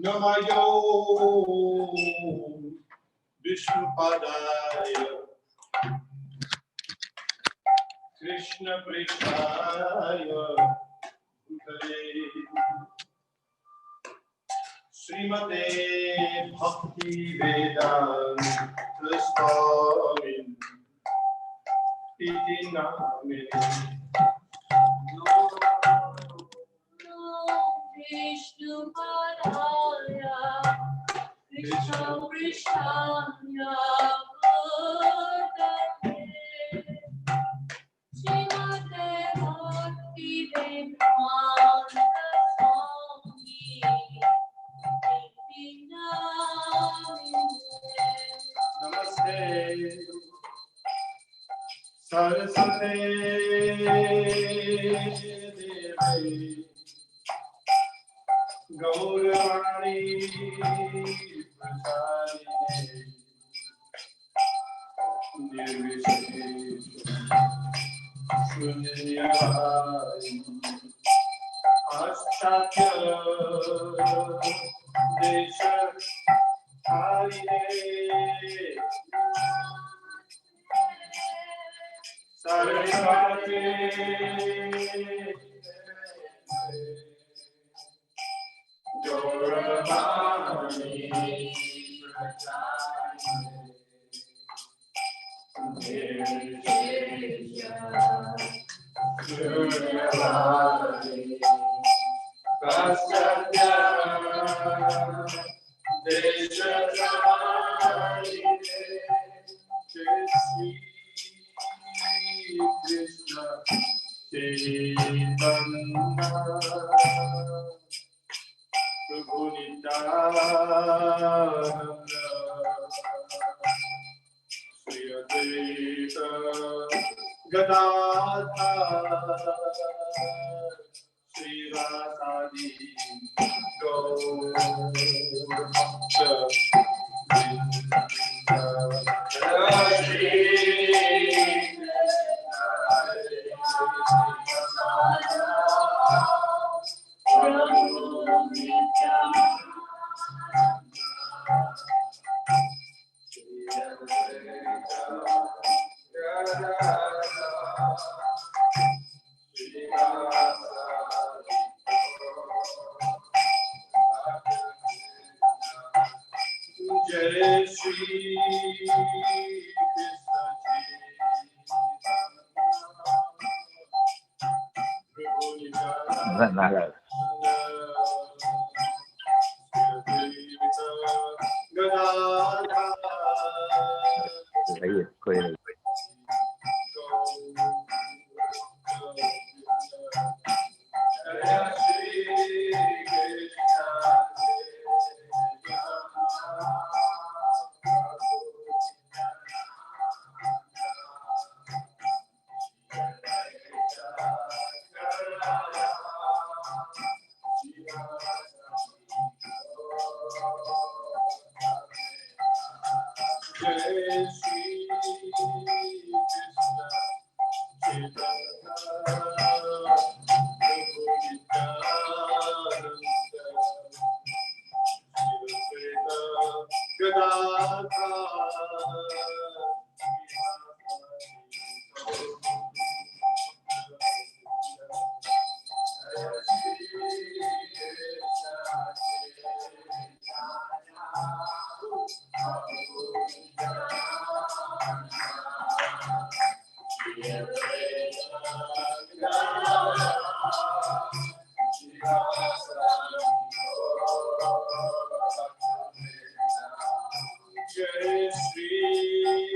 Namayo Vishnupadaya Krishna Prishaya Bhutale Srimate Bhakti Vedanta Swami Iti Namine Vishnupadaya Krishna Prishaya Bhutale Srimate Bhakti Vedanta Swami Iti Namine Namaste Saraswate Devi Gauravani Prasarine Nirvishesha Shunyavadi Ashtatya Desha Harine Saraswati Gauravani Nirvishesha Shunyavadi Paschatya Deshatarine Shri Krishna Chaitanya Prabhu Nityananda Shri Advaita Gadadhar Shri Radhadi Gaur Jai Shri Krishna Chaitanya Jai Shri Jai Shri Krishna Chaitanya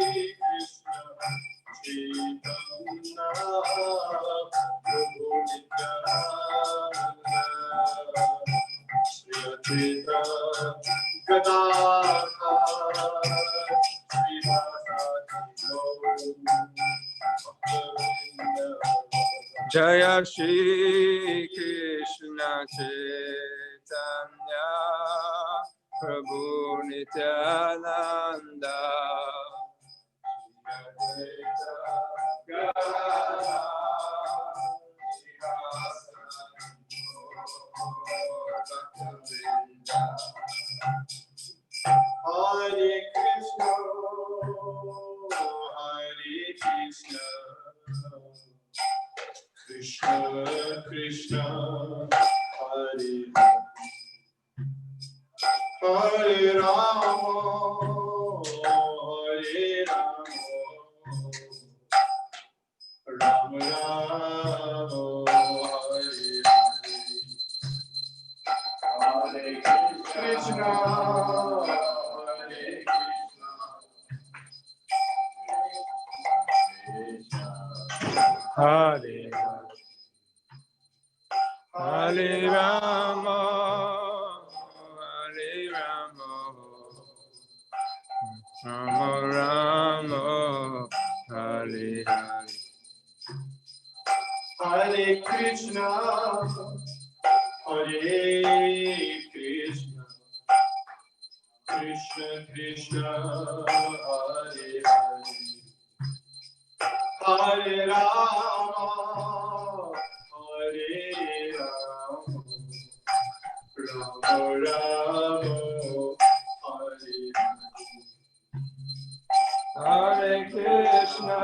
Prabhu Nityananda Shri Advaita Gadadhar Srivasadi Jaya Shri Krishna Chaitanya Prabhu Nityananda Hare Krishna, Hare Krishna, Krishna Krishna, Hare Hare Rama, Hare Rama, Ram Ram, Hare Hare Krishna, Hare Hare Hare Rama Hare Rama Rama Rama Hare Hare Hare Krishna, Hare Krishna, Krishna Krishna, Hare Hare, Hare Rama, Hare Rama, Rama Rama, Hare Hare, Hare Krishna,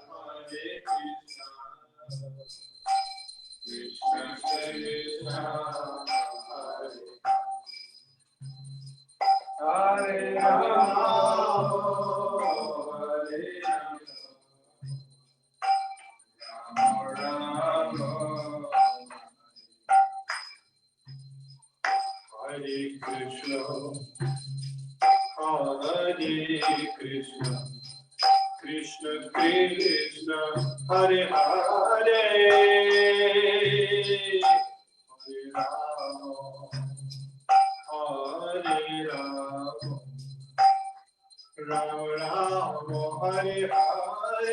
Hare Krishna, Krishna Krishna, Hare Rama, Hare Rama, Rama, Hare Krishna, Hare Krishna, Krishna Krishna, Hare Hare, Hare Rama, Hare Rama, Rama Rama, Hare Hare,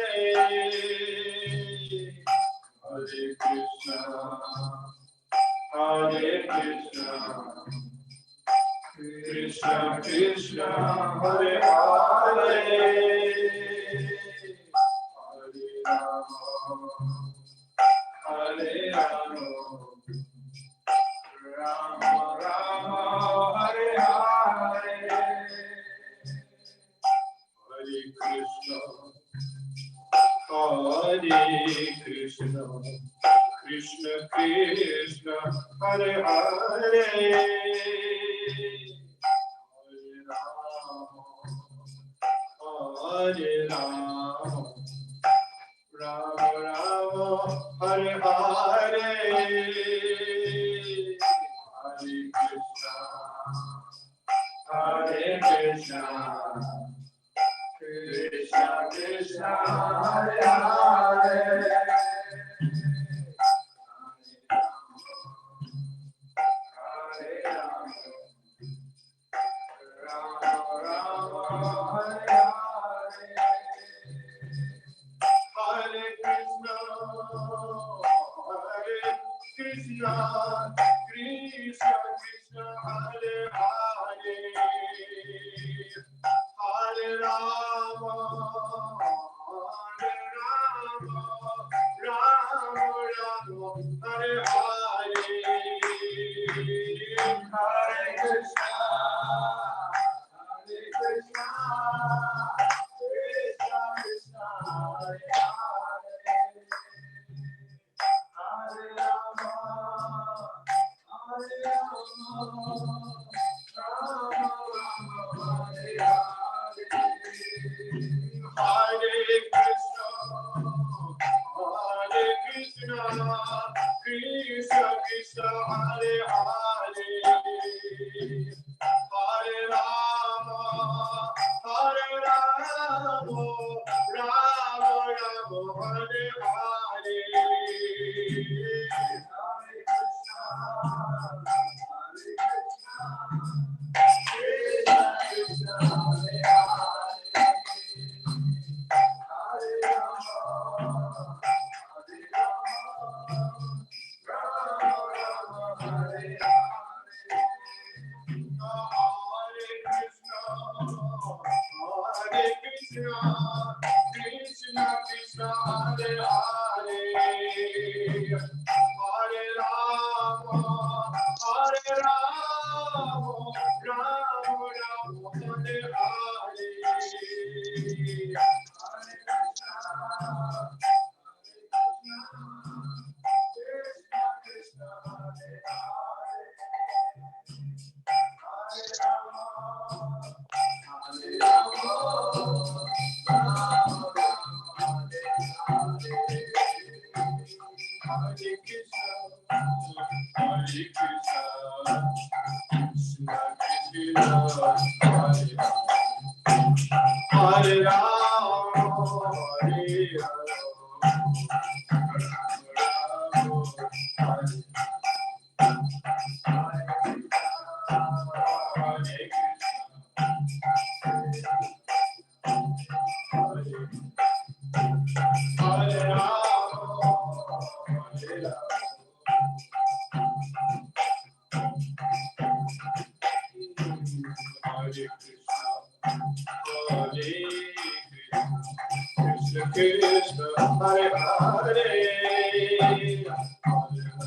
Hare Krishna, Hare Krishna, Krishna Krishna, Hare Hare, Hare Rama, Hare Rama, Rama Rama, Hare Hare, Hare Krishna, Hare Krishna, Krishna Krishna, Hare Hare, Hare Rama, Hare Rama, Rama Rama, Hare Hare, Hare Krishna, Hare Krishna, Krishna Krishna, Hare Hare, Hare Rama, Rama Rama, Hare Hare, Hare Krishna, Hare Krishna, Krishna Krishna, Hare Hare, Hare Rama, Hare Rama, Rama Rama, Hare Hare, Hare Krishna, Hare Krishna, Krishna Krishna, Hare Hare, Hare Rama, Hare Rama, Rama Rama, Hare Hare, Hare Krishna, Krishna Krishna, Krishna, Hare Hare, Hare Rama, Hare Rama, Rama Rama, Hare Hare, Hare Krishna, Krishna Krishna, Hare Hare, Hare Rama, Hare Rama, Hare Hare, Hare Krishna, Krishna Krishna, Hare Hare, Hare Rama, Hare Rama, Rama Rama, Hare Hare, Hare Krishna, Krishna Krishna, Hare Hare, Hare Rama, Hare Rama, Rama Rama, Hare Hare, Hare Krishna, Hare Krishna, Krishna Krishna, Hare Rama, Hare Krishna, Hare Hare,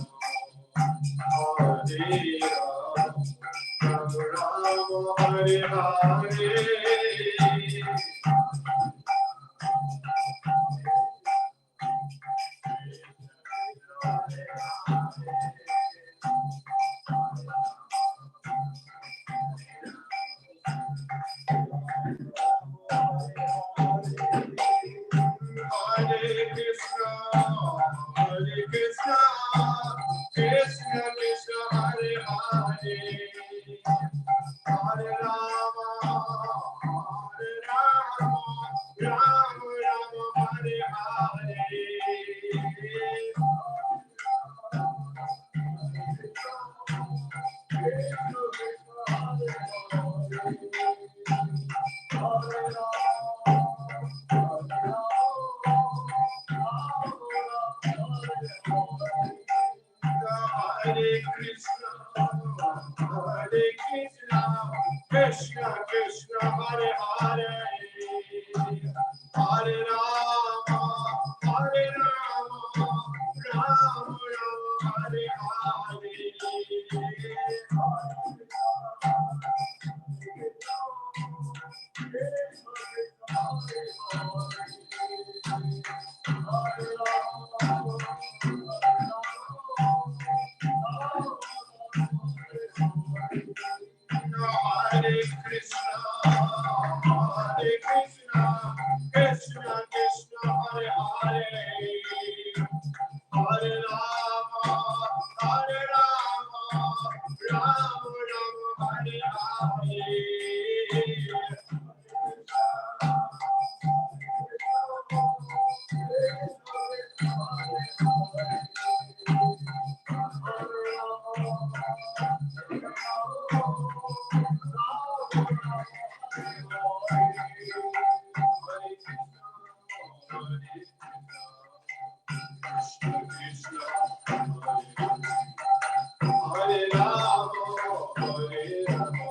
Hare Rama, Hare Hare. Hare Krishna, Krishna Krishna, Hare Hare, Hare Rama, Rama Rama, Hare Hare. Hare Krishna, Krishna Krishna, Hare Hare, Hare Rama, Rama Rama, Hare Hare Krishna, Krishna Krishna, Hare Hare, Hare Rama, Rama Rama, Hare Hare. Hare Rama, Hare Rama,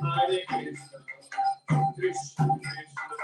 Hare Krishna, Krishna Krishna,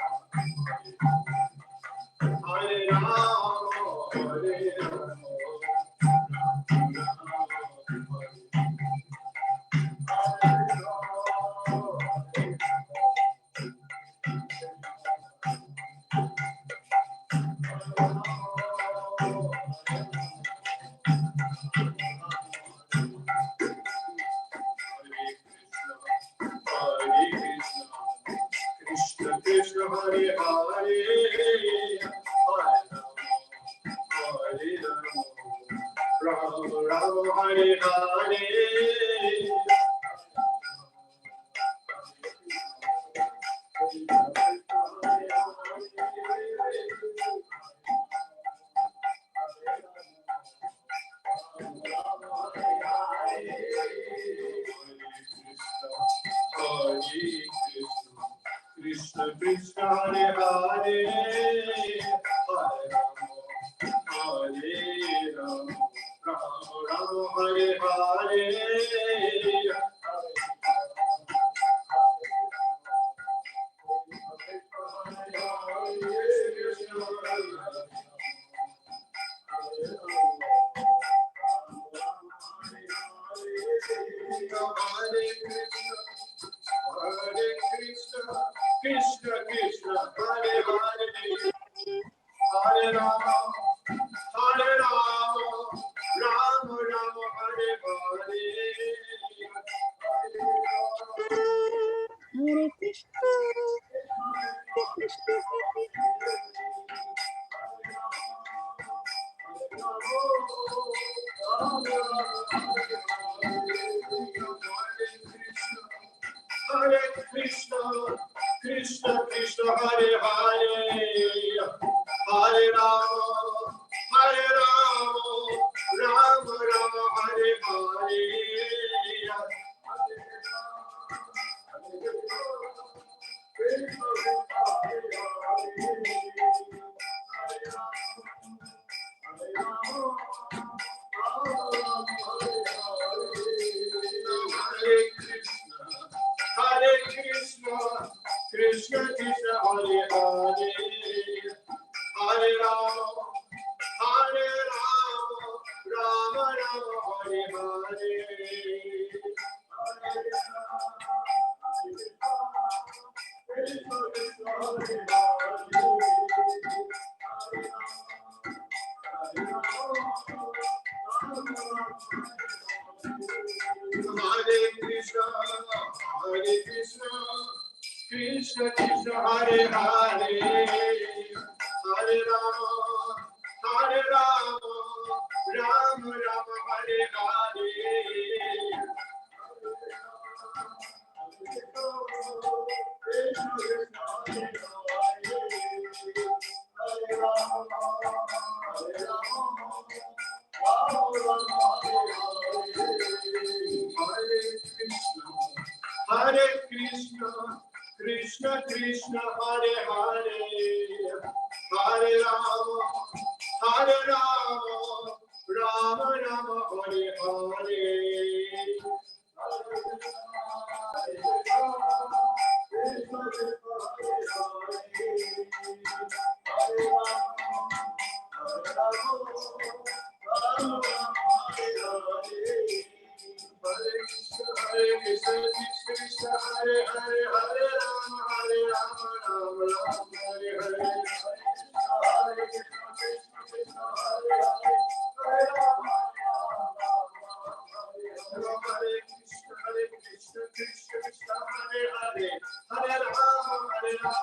Krishna Hare Hare Hare Ram Ram Hare Hare Hare Krishna, Krishna Krishna, Hare Hare, Hare Rama, Rama Rama, Hare Hare. Hare Krishna, Hare Krishna, Hare Krishna, Krishna Krishna, Hare Hare, Hare Rama, Rama Rama, Hare Hare. Hare Krishna, Krishna Krishna, Hare Hare, Hare Rama, Rama Rama, Hare Hare. Hare Krishna, Krishna Krishna, Hare Hare, Hare Rama, Rama Rama, Hare Hare. Hare Krishna, Krishna Krishna, Hare Hare, Hare Rama, Rama Rama, Hare Hare. Hare Krishna, Krishna Hare Hare, Hare Rama, Rama Rama, Hare Hare. Hare Krishna, Krishna Hare Hare, Hare Rama, Hare Krishna, Krishna Hare Hare, Hare Rama, Hare Hare.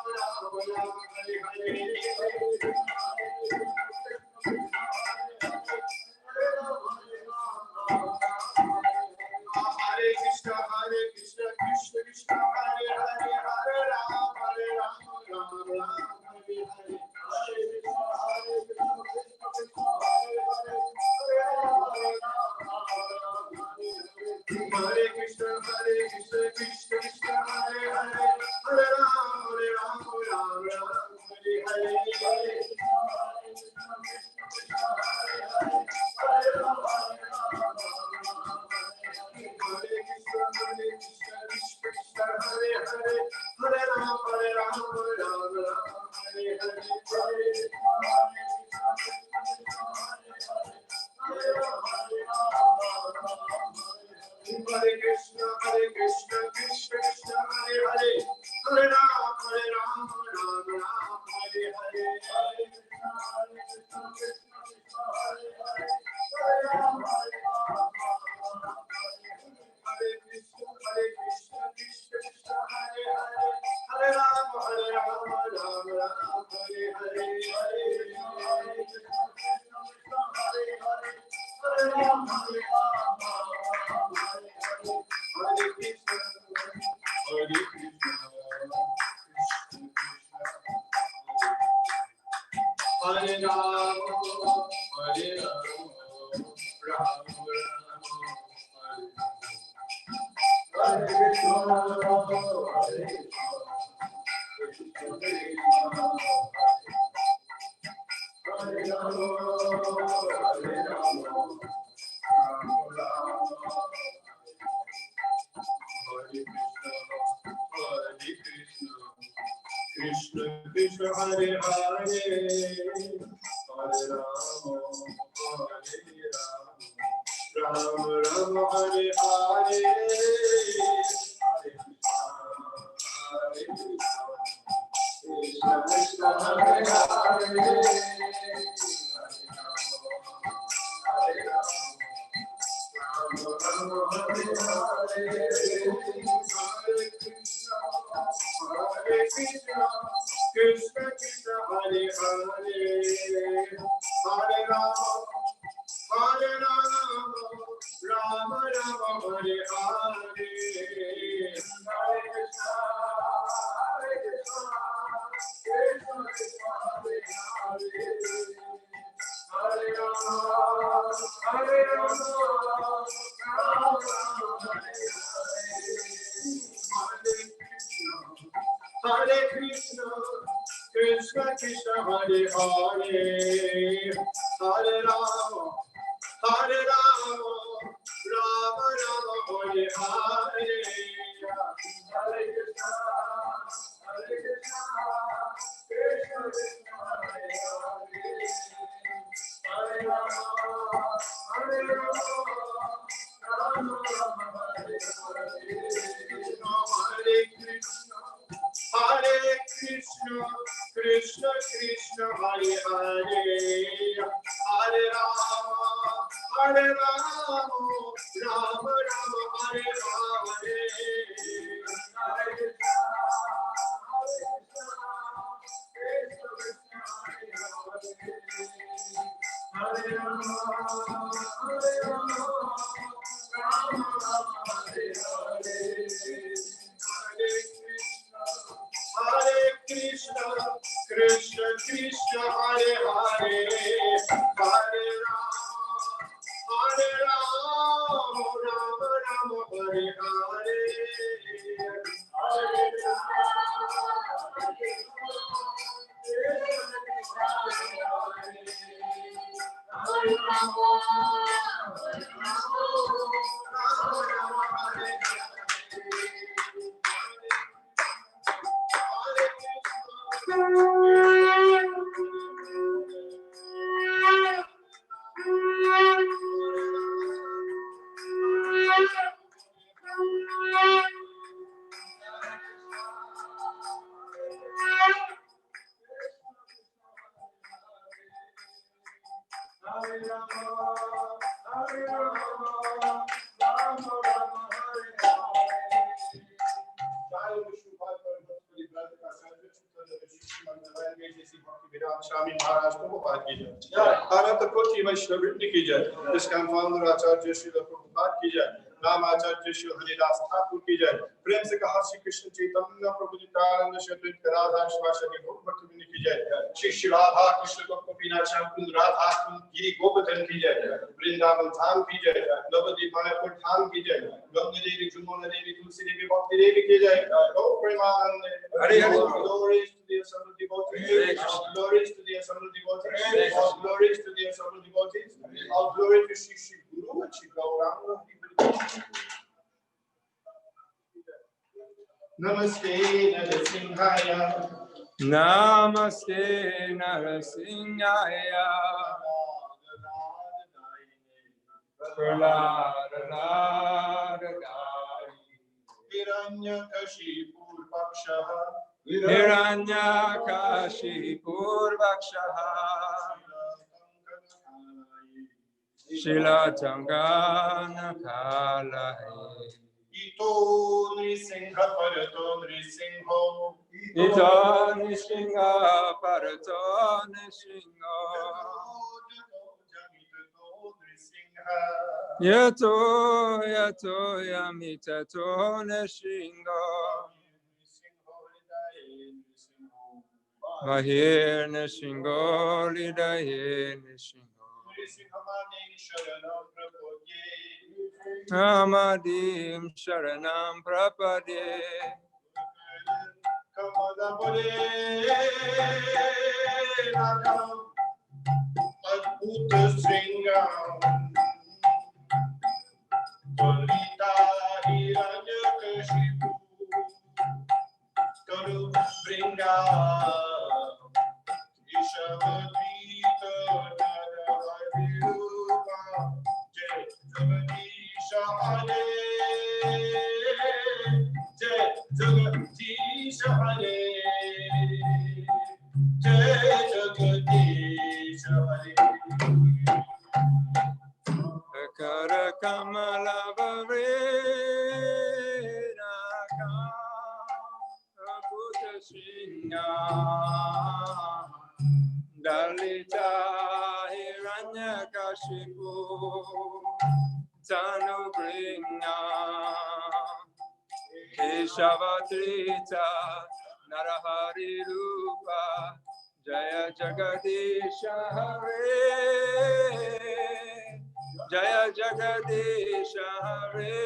Hare Krishna, Krishna Krishna, Hare Hare, Hare Rama, Rama Rama, Hare Hare. Hare Krishna, Krishna Krishna, Hare Hare, Hare Rama, Rama Rama, Hare Hare. Hare Krishna, Krishna Krishna, Hare Hare, Hare Rama, Rama Rama, Hare Hare. Hare Krishna, Krishna Krishna, Hare Hare, Hare Rama, Rama Rama, Hare Hare. Hare Rama, Hare Rama, Rama Rama, Hare Hare. Krishna Krishna Hare Hare Hare Ram Ram Hare Hare Krishna Krishna Hare Hare Krishna Krishna Hare Hare Hare Rama Rama Rama Hare Hare Hare Krishna Krishna Krishna Hare Hare Hare Rama Rama Rama Hare Hare Hare Krishna Krishna Krishna Hare Hare Hare Rama Rama Rama Hare Hare Hare Krishna Krishna Krishna Hare Hare Hare Rama Rama Rama Hare Hare Hare Krishna Krishna Krishna Hare Hare Hare Rama Rama Rama Hare Hare Hare Krishna Krishna Krishna Hare Hare Hare Rama Rama Rama Hare Hare Hare Krishna Krishna Krishna Hare Hare Hare Rama Rama Rama Hare Hare Hare इसका founder आचार्य श्री प्रभुपाद की जय रामाचार्य श्री हरिदास ठाकुर की जय प्रेम से कहा श्री कृष्ण चैतन्य प्रभु नित्यानंद श्री अद्वैत राधा श्री भक्तवृंद की जय श्री राधा कृष्ण गोपीनाथ श्याम कुंद राधा कुंद गिरि गोवर्धन की जय वृंदावन धाम की जय नवद्वीप मायापुर धाम की जय गंगा देवी जमुना देवी तुलसी देवी भक्ति देवी की जय ओ Premanand Hari Hari glories to the assembled devotees glories to the assembled devotees all glories to the assembled devotees all glory to Shri Shri Guru and Shri Gauranga Namaste Narasimhaya Namaste Narasimhaya Hiranyakashipur Pakshaha Hiranyakashipur Vakshaha Shila Tangana Kalai Ito Nrisingha Parato Nrisingho Ito Nishinga Parato Nishinga Yato Yato Yamitato Nishinga Mahir Nishingo Lidaye Nishingo Amadim Sharanam Prapade Sringam Dolita Hiranyakashipu Karu Bringa Ishavadita Naraharirupa Jai Jagadisha Hare Jai Jagadisha Hare Jai Jagadisha Hare Kara Kamala Varena Buddha Singha Dalita Hiranyakashipu Tanu Bringa Keshavadrita Narahari Rupa Jaya Jagadisha Hare Jaya Jagadisha Hare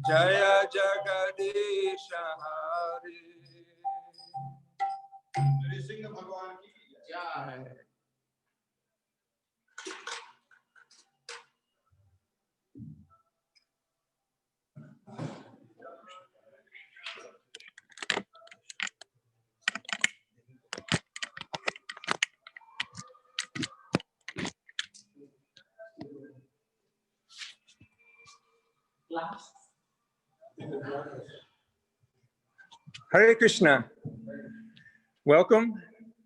Jaya Jagadisha Hare. Singh Bhagwan ki jai. Hare Krishna. Welcome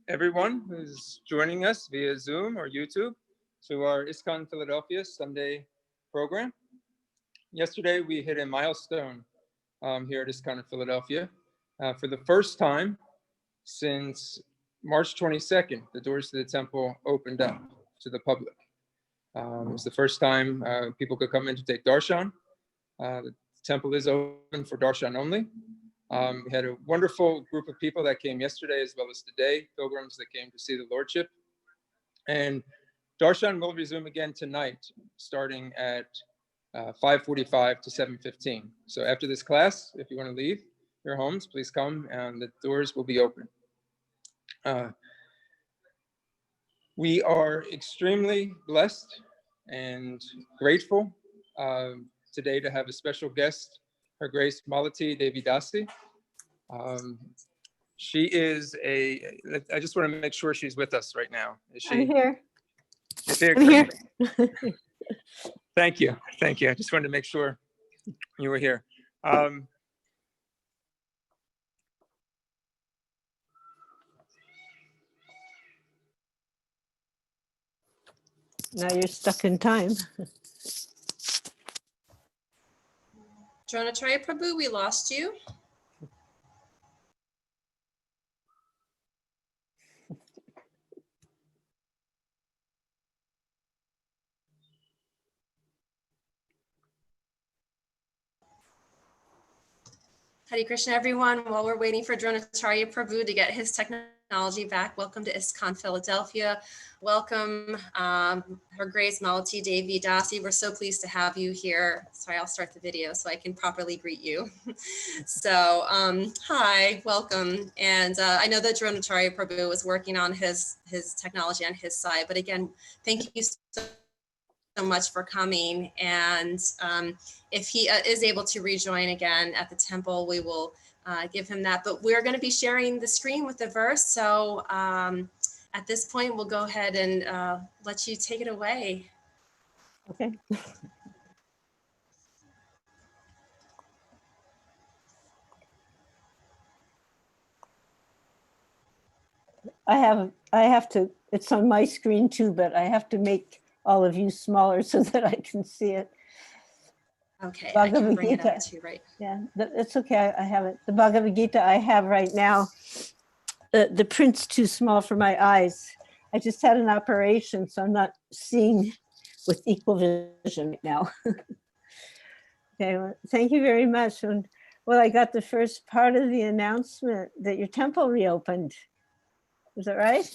everyone who's joining us via Zoom or YouTube to our ISKCON Philadelphia Sunday program. Yesterday we hit a milestone here at ISKCON in Philadelphia. For the first time since March 22nd, the doors to the temple opened up to the public. It was the first time people could come in to take darshan. The temple is open for darshan only. We had a wonderful group of people that came yesterday as well as today, pilgrims that came to see the Lordship. And darshan will resume again tonight, starting at 5:45 to 7:15. So after this class, if you want to leave your homes, please come and the doors will be open. We are extremely blessed and grateful today to have a special guest, Her Grace Malati Devi Dasi. She is I just want to make sure she's with us right now. Is she? I'm here. I'm here. Thank you. Thank you. I just wanted to make sure you were here. Now you're stuck in time. Dronacharya Prabhu, we lost you. Hare Krishna, everyone. While we're waiting for Dronacharya Prabhu to get his technology back, welcome to ISKCON Philadelphia. Welcome, Her Grace Malati Devi Dasi. We're so pleased to have you here. Sorry, I'll start the video so I can properly greet you. So, hi, welcome. And I know that Dronacharya Prabhu was working on his technology on his side, but again, thank you so much for coming. And if he is able to rejoin again at the temple, we will give him that. But we're going to be sharing the screen with the verse. So at this point, we'll go ahead and let you take it away. Okay. I have to, it's on my screen too, but I have to make all of you smaller so that I can see it. Okay, I can bring it up too, right? Yeah, it's okay, I have it. The Bhagavad Gita I have right now, the print's too small for my eyes. I just had an operation, so I'm not seeing with equal vision right now. Okay, well, thank you very much. And well, I got the first part of the announcement that your temple reopened. Is that right?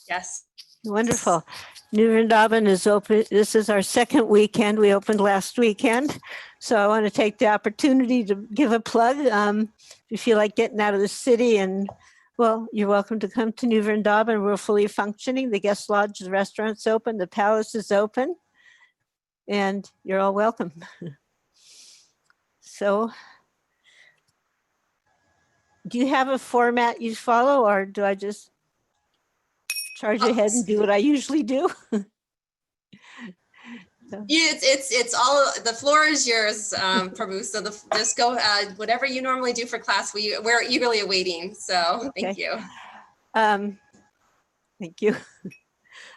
Yes. Wonderful. New Vrindavan is open. This is our second weekend. We opened last weekend. So I want to take the opportunity to give a plug. If you feel like getting out of the city and Well, you're welcome to come to New Vrindavan. We're fully functioning. The guest lodge, the restaurant's open, the palace is open, and you're all welcome. So, do you have a format you follow, or do I just charge ahead and do what I usually do? Yeah, it's all, the floor is yours, Prabhu. So just go, whatever you normally do for class, we're eagerly awaiting. So thank Okay. you. Thank you.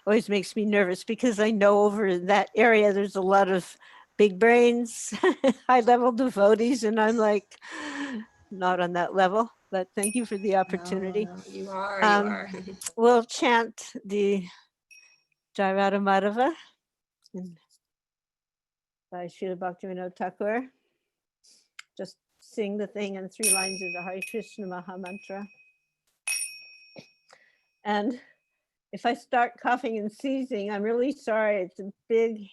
Always makes me nervous because I know over in that area there's a lot of big brains, high level devotees, and I'm like not on that level. But thank you for the opportunity. No, you are. We'll chant the Jairada Madhava by Srila Bhaktivinoda Thakur. Just sing the thing in 3 lines of the Hare Krishna Maha Mantra. And if I start coughing and sneezing, I'm really sorry. It's a big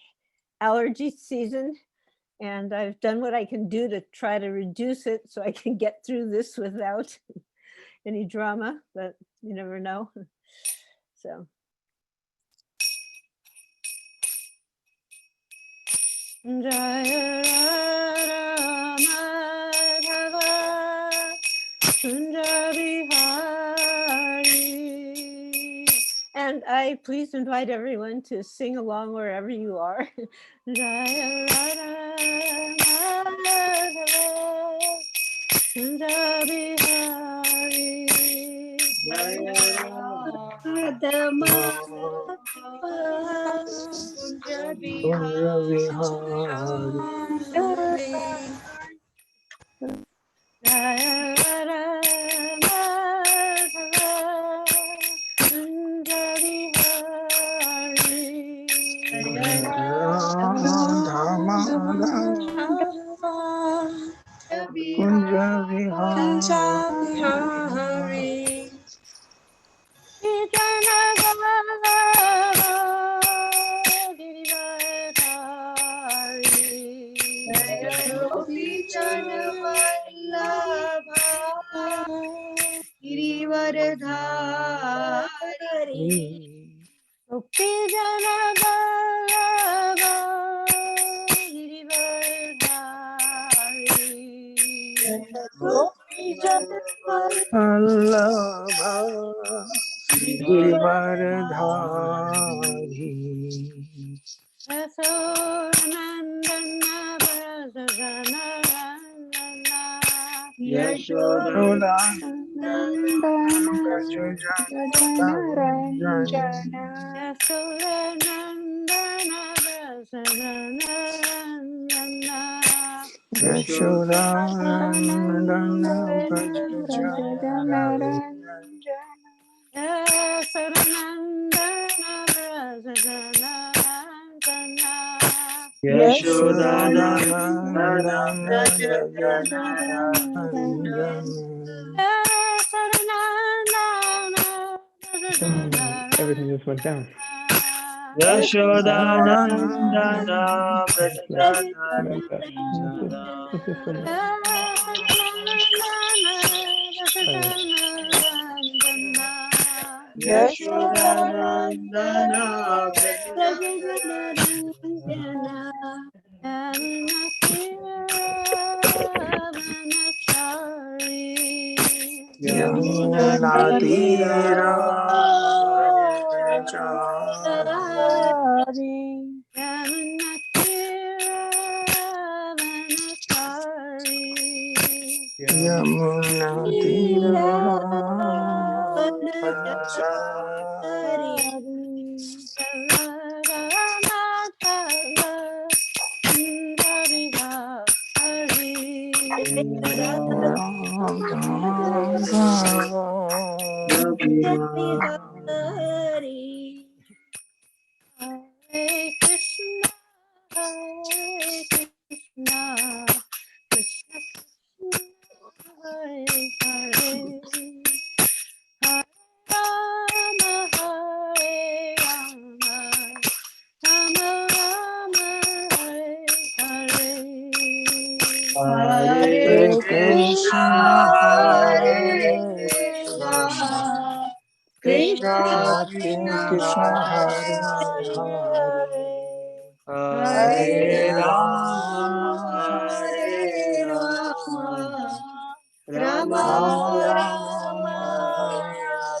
allergy season, and I've done what I can do to try to reduce it so I can get through this without any drama, but you never know. So. Jaya Radha Madhava Kunja Bihari. And I please invite everyone to sing along wherever you are. Jaya Radha Madhava Kunja Bihari. Jaya Radha Madhava Kunja Bihari. Jaya Radha Madhava Kunja Bihari. Mukti Jana Vallabha Girivardhari. Mukti Jana Yasodanandana Brajajanarandana Yasodanandana Brajajanarandana Yasodanandana Brajajanarandana Everything just went down. Yashodanandana Hare Krishna, Hare Krishna, Krishna Krishna, Hare Hare, Hare Rama, Hare Rama, Rama Rama, Hare Hare, Hare Krishna, Hare Krishna, Krishna Hare Hare Hare Rama Hare Rama Rama Rama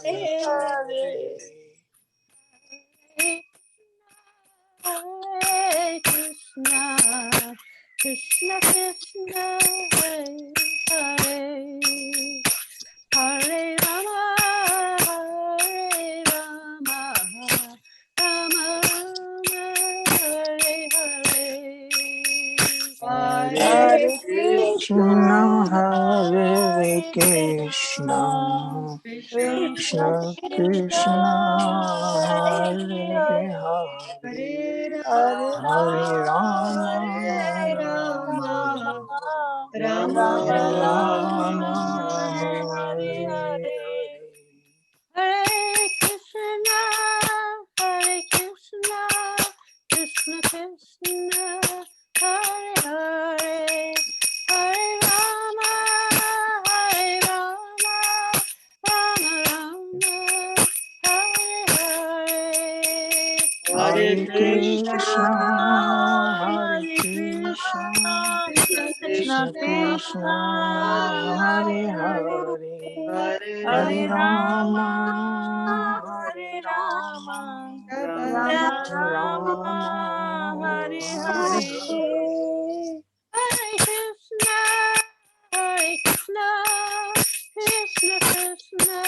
Hare Hare Hare Krishna, Krishna Krishna, Hare Hare, Hare Rama, Hare Rama, Rama Rama, Hare Hare. Hare Krishna Hare Krishna Krishna Krishna Hare Hare Hare Rama Rama Rama Hare Hare Hare Krishna, Hare Krishna, Krishna Krishna, Hare Hare, Hare Rama, Hare Rama, Rama Rama, Hare Hare. Hare Krishna Hare Krishna Krishna Krishna Hare Hare Hare Rama Hare Rama Rama Rama Hare Hare Hare. Hare Krishna, Hare Krishna, Krishna Krishna,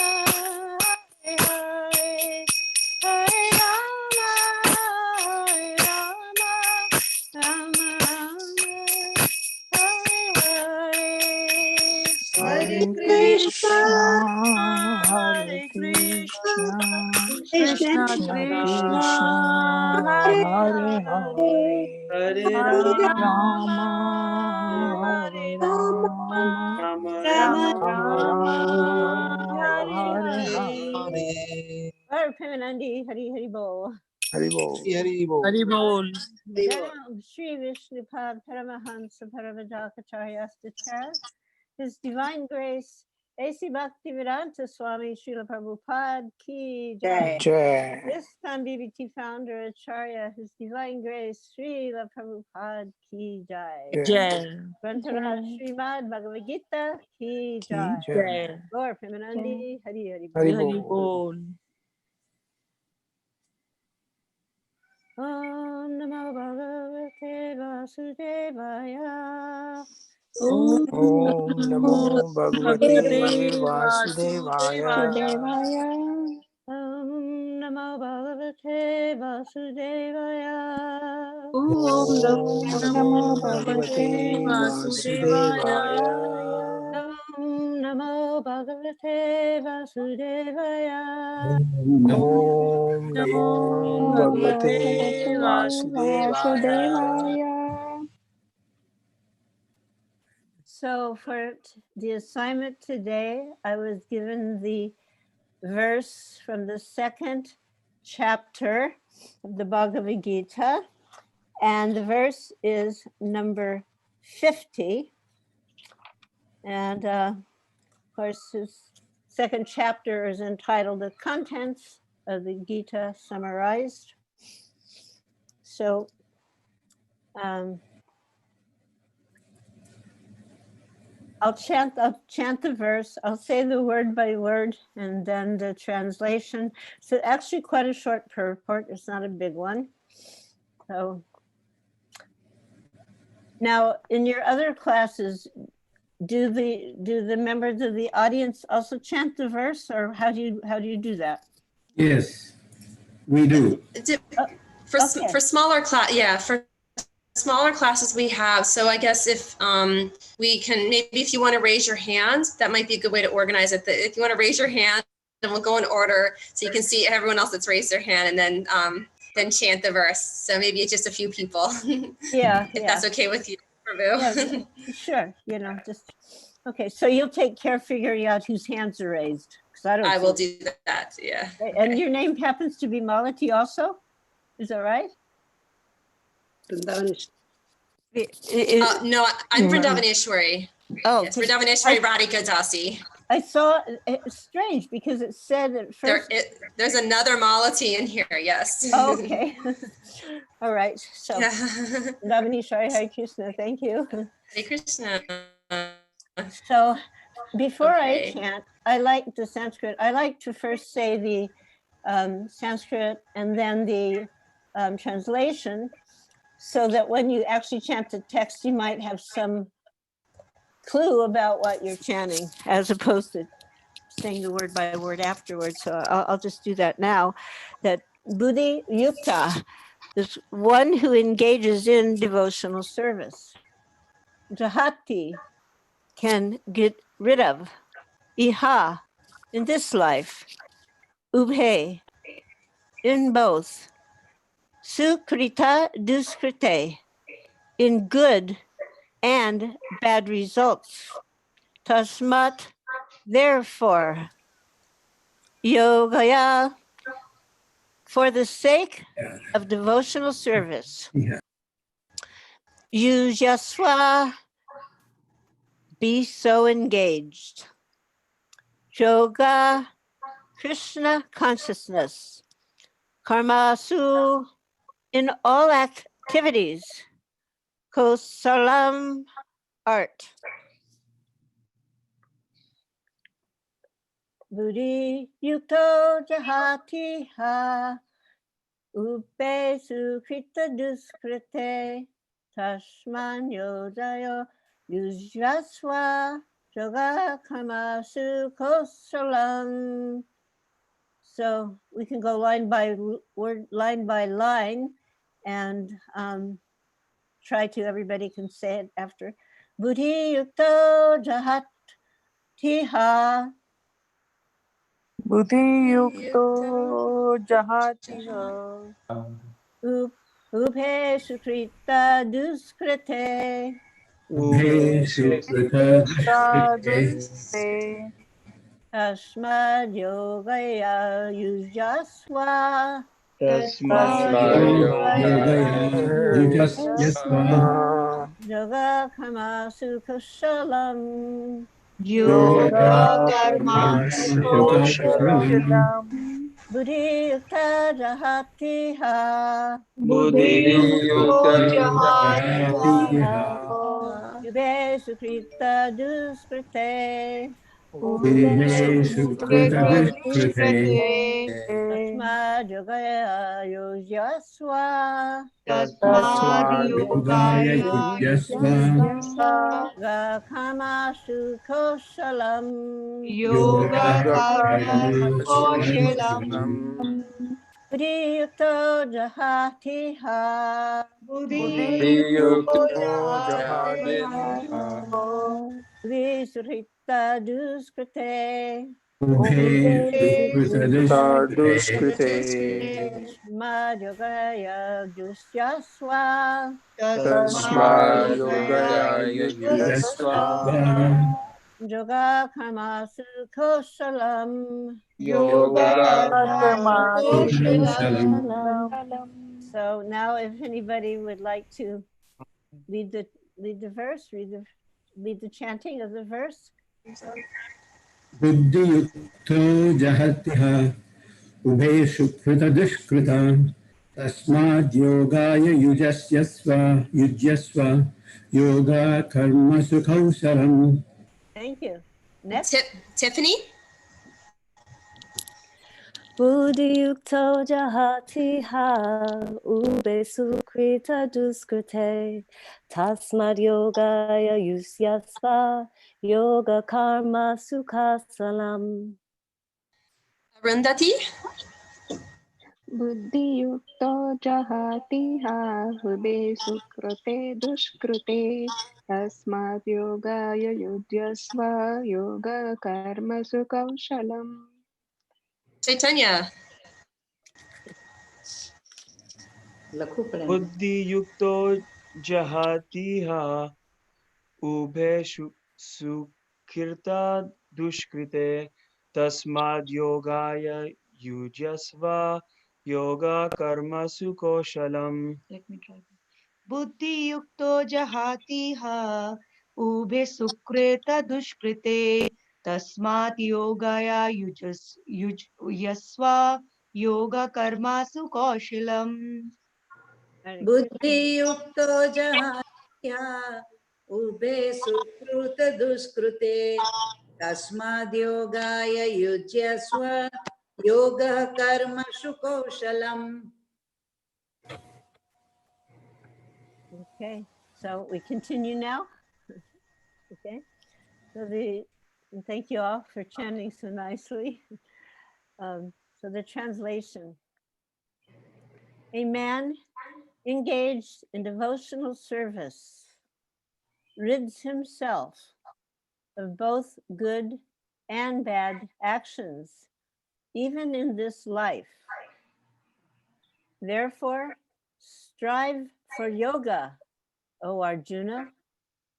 Hare Hare, Hare Rama, Hare Rama, Rama Rama, Hare Hare. Hare Krishna Hare Krishna Krishna Krishna Hare Hare Hare Rama Hare Rama Rama Rama Hare Hare Hare. Hare Hare Premanandi, Hari Hari Bol. Hari Bol. Hari Bol. Jai Shri Vishnupad Paramahansa Paravajakacharyastachar. His Divine Grace, A.C. Bhaktivedanta Swami Srila Prabhupada Ki Jai. Jai. ISKCON BBT founder Acharya, His Divine Grace, Srila Prabhupada Ki Jai. Jai. Grantaraj Srimad-Bhagavad Gita Ki Jai. Jai. Gaur Premanandi, Hari Hari Bol. Hari Hari Bol. Bol. Om Namo Bhagavate Vasudevaya. Om Namo Bhagavate Vasudevaya. Om Namo Bhagavate Vasudevaya. Om Namo Bhagavate Vasudevaya. Om Namo Bhagavate Vasudevaya. Om Namo Bhagavate Vasudevaya. So for the assignment today, I was given the verse from the second chapter of the Bhagavad Gita, and the verse is number 50. And of course, this second chapter is entitled The Contents of the Gita Summarized. So I'll chant the verse. I'll say the word by word and then the translation. So actually quite a short purport. It's not a big one. So now in your other classes, do the members of the audience also chant the verse, or how do you do that? Yes, we do. For Okay. smaller class, yeah, for smaller classes we have. So I guess if we can, maybe if you want to raise your hand, that might be a good way to organize it. If you want to raise your hand, then we'll go in order so you can see everyone else that's raised their hand, and then chant the verse. So maybe it's just a few people. Yeah, if that's okay with you, Prabhu. Yeah, sure. Just okay. So you'll take care of figuring out whose hands are raised, because I don't. I will do that. Yeah. And your name happens to be Malati also? Is that right? No, I'm Vrindavaneshwari. Oh, Yes, Vrindavaneshwari Radhika Dasi. I saw, it's strange because it said at first. There's another Malati in here, yes. Oh, okay. All right. So, Yeah. Navani Shai, Hare Krishna, thank you. Hare Krishna. So, before I Okay. chant, I like the Sanskrit. I like to first say the Sanskrit and then the translation, so that when you actually chant the text, you might have some clue about what you're chanting, as opposed to saying the word by word afterwards. So I'll just do that now. That Buddhi Yukta is one who engages in devotional service. Jahati can get rid of. Iha, in this life. Ubhe, in both. Sukrita duskrite, in good and bad results. Tasmat, therefore. Yogaya, for the sake of devotional service. Yeah. Yujaswa, be so engaged. Yoga, Krishna consciousness. Karmasu, in all activities. Kosalam, art. Buddhi yukto jahati ha. Upe sukrita duskrite. Tashman yodayo yujaswa. Yoga kamasu kosalam. So we can go line by word, line by line, and try to, everybody can say it after. Buddhi yukto jahati ha. Buddhi yukto jahati ha. Ubhe sukrita duskrite. Ubhe sukrita duskrite. Duskite. Tasmad yogaya yujaswa. Yoga kamasu kushalam. Yoga karma sukoshalam. Buddhi yukta jahati ha. Buddhi yukto jahati ha. Yube sukrita duskrite. Ubhe sukrita duskite. Tasmad yogaya yujaswa. Tasmad Yogaya yogaya yujyasva. Yoga kamasu koshalam. yoga karma Koshalam. sukoshalam. Buddhi yukto jahati ha. Buddhi yukto jahati Jahati ha. Buddhi sukrita duskrite. Ubhe sukrita duskrite. Duskite Tasmad yogaya yujaswa. Tasmad Yogaya Yogaya yujyasva. Yujyasva Yoga kamasu koshalam. Yoga karma Koshalam. sukoshalam. So now, if anybody would like to lead the verse, lead the chanting of the verse. Buddhi yukto jahatiha. Ubhe sukrita duskrita. Tasmad yogaya yujyasva. Yoga karma sukoshalam. Thank you. Next. Tiffany? Buddhi yukto jahati ha, ube sukrita duskrite, tasmad yogaya yusyasva, yoga karma sukhasalam. Arundhati? Buddhi yukto jahati ha hube sukrute dushkrute tasmat yogaya yudhyasva yoga karma sukaushalam. Chaitanya? बुद्धि युक्तो जहातिहा उभे सुकृता दुष्कृते तस्माद् योगाय युज्यस्व योगा कर्मसु कौशलम्. Let me try. Buddhi yukto jahati ha ubhe sukreta dushkrite तस्मात् योगाय युज्यस्व योगकर्मासु कौशलम् बुद्धियुक्तो जहात्या उभे सुकृत दुष्कृते तस्माद्योगाय युज्यस्व योगः कर्मसु कौशलम्. Okay, so we continue now. Okay, so and thank you all for chanting so nicely. So the translation: a man engaged in devotional service rids himself of both good and bad actions, even in this life. Therefore, strive for yoga, O Arjuna,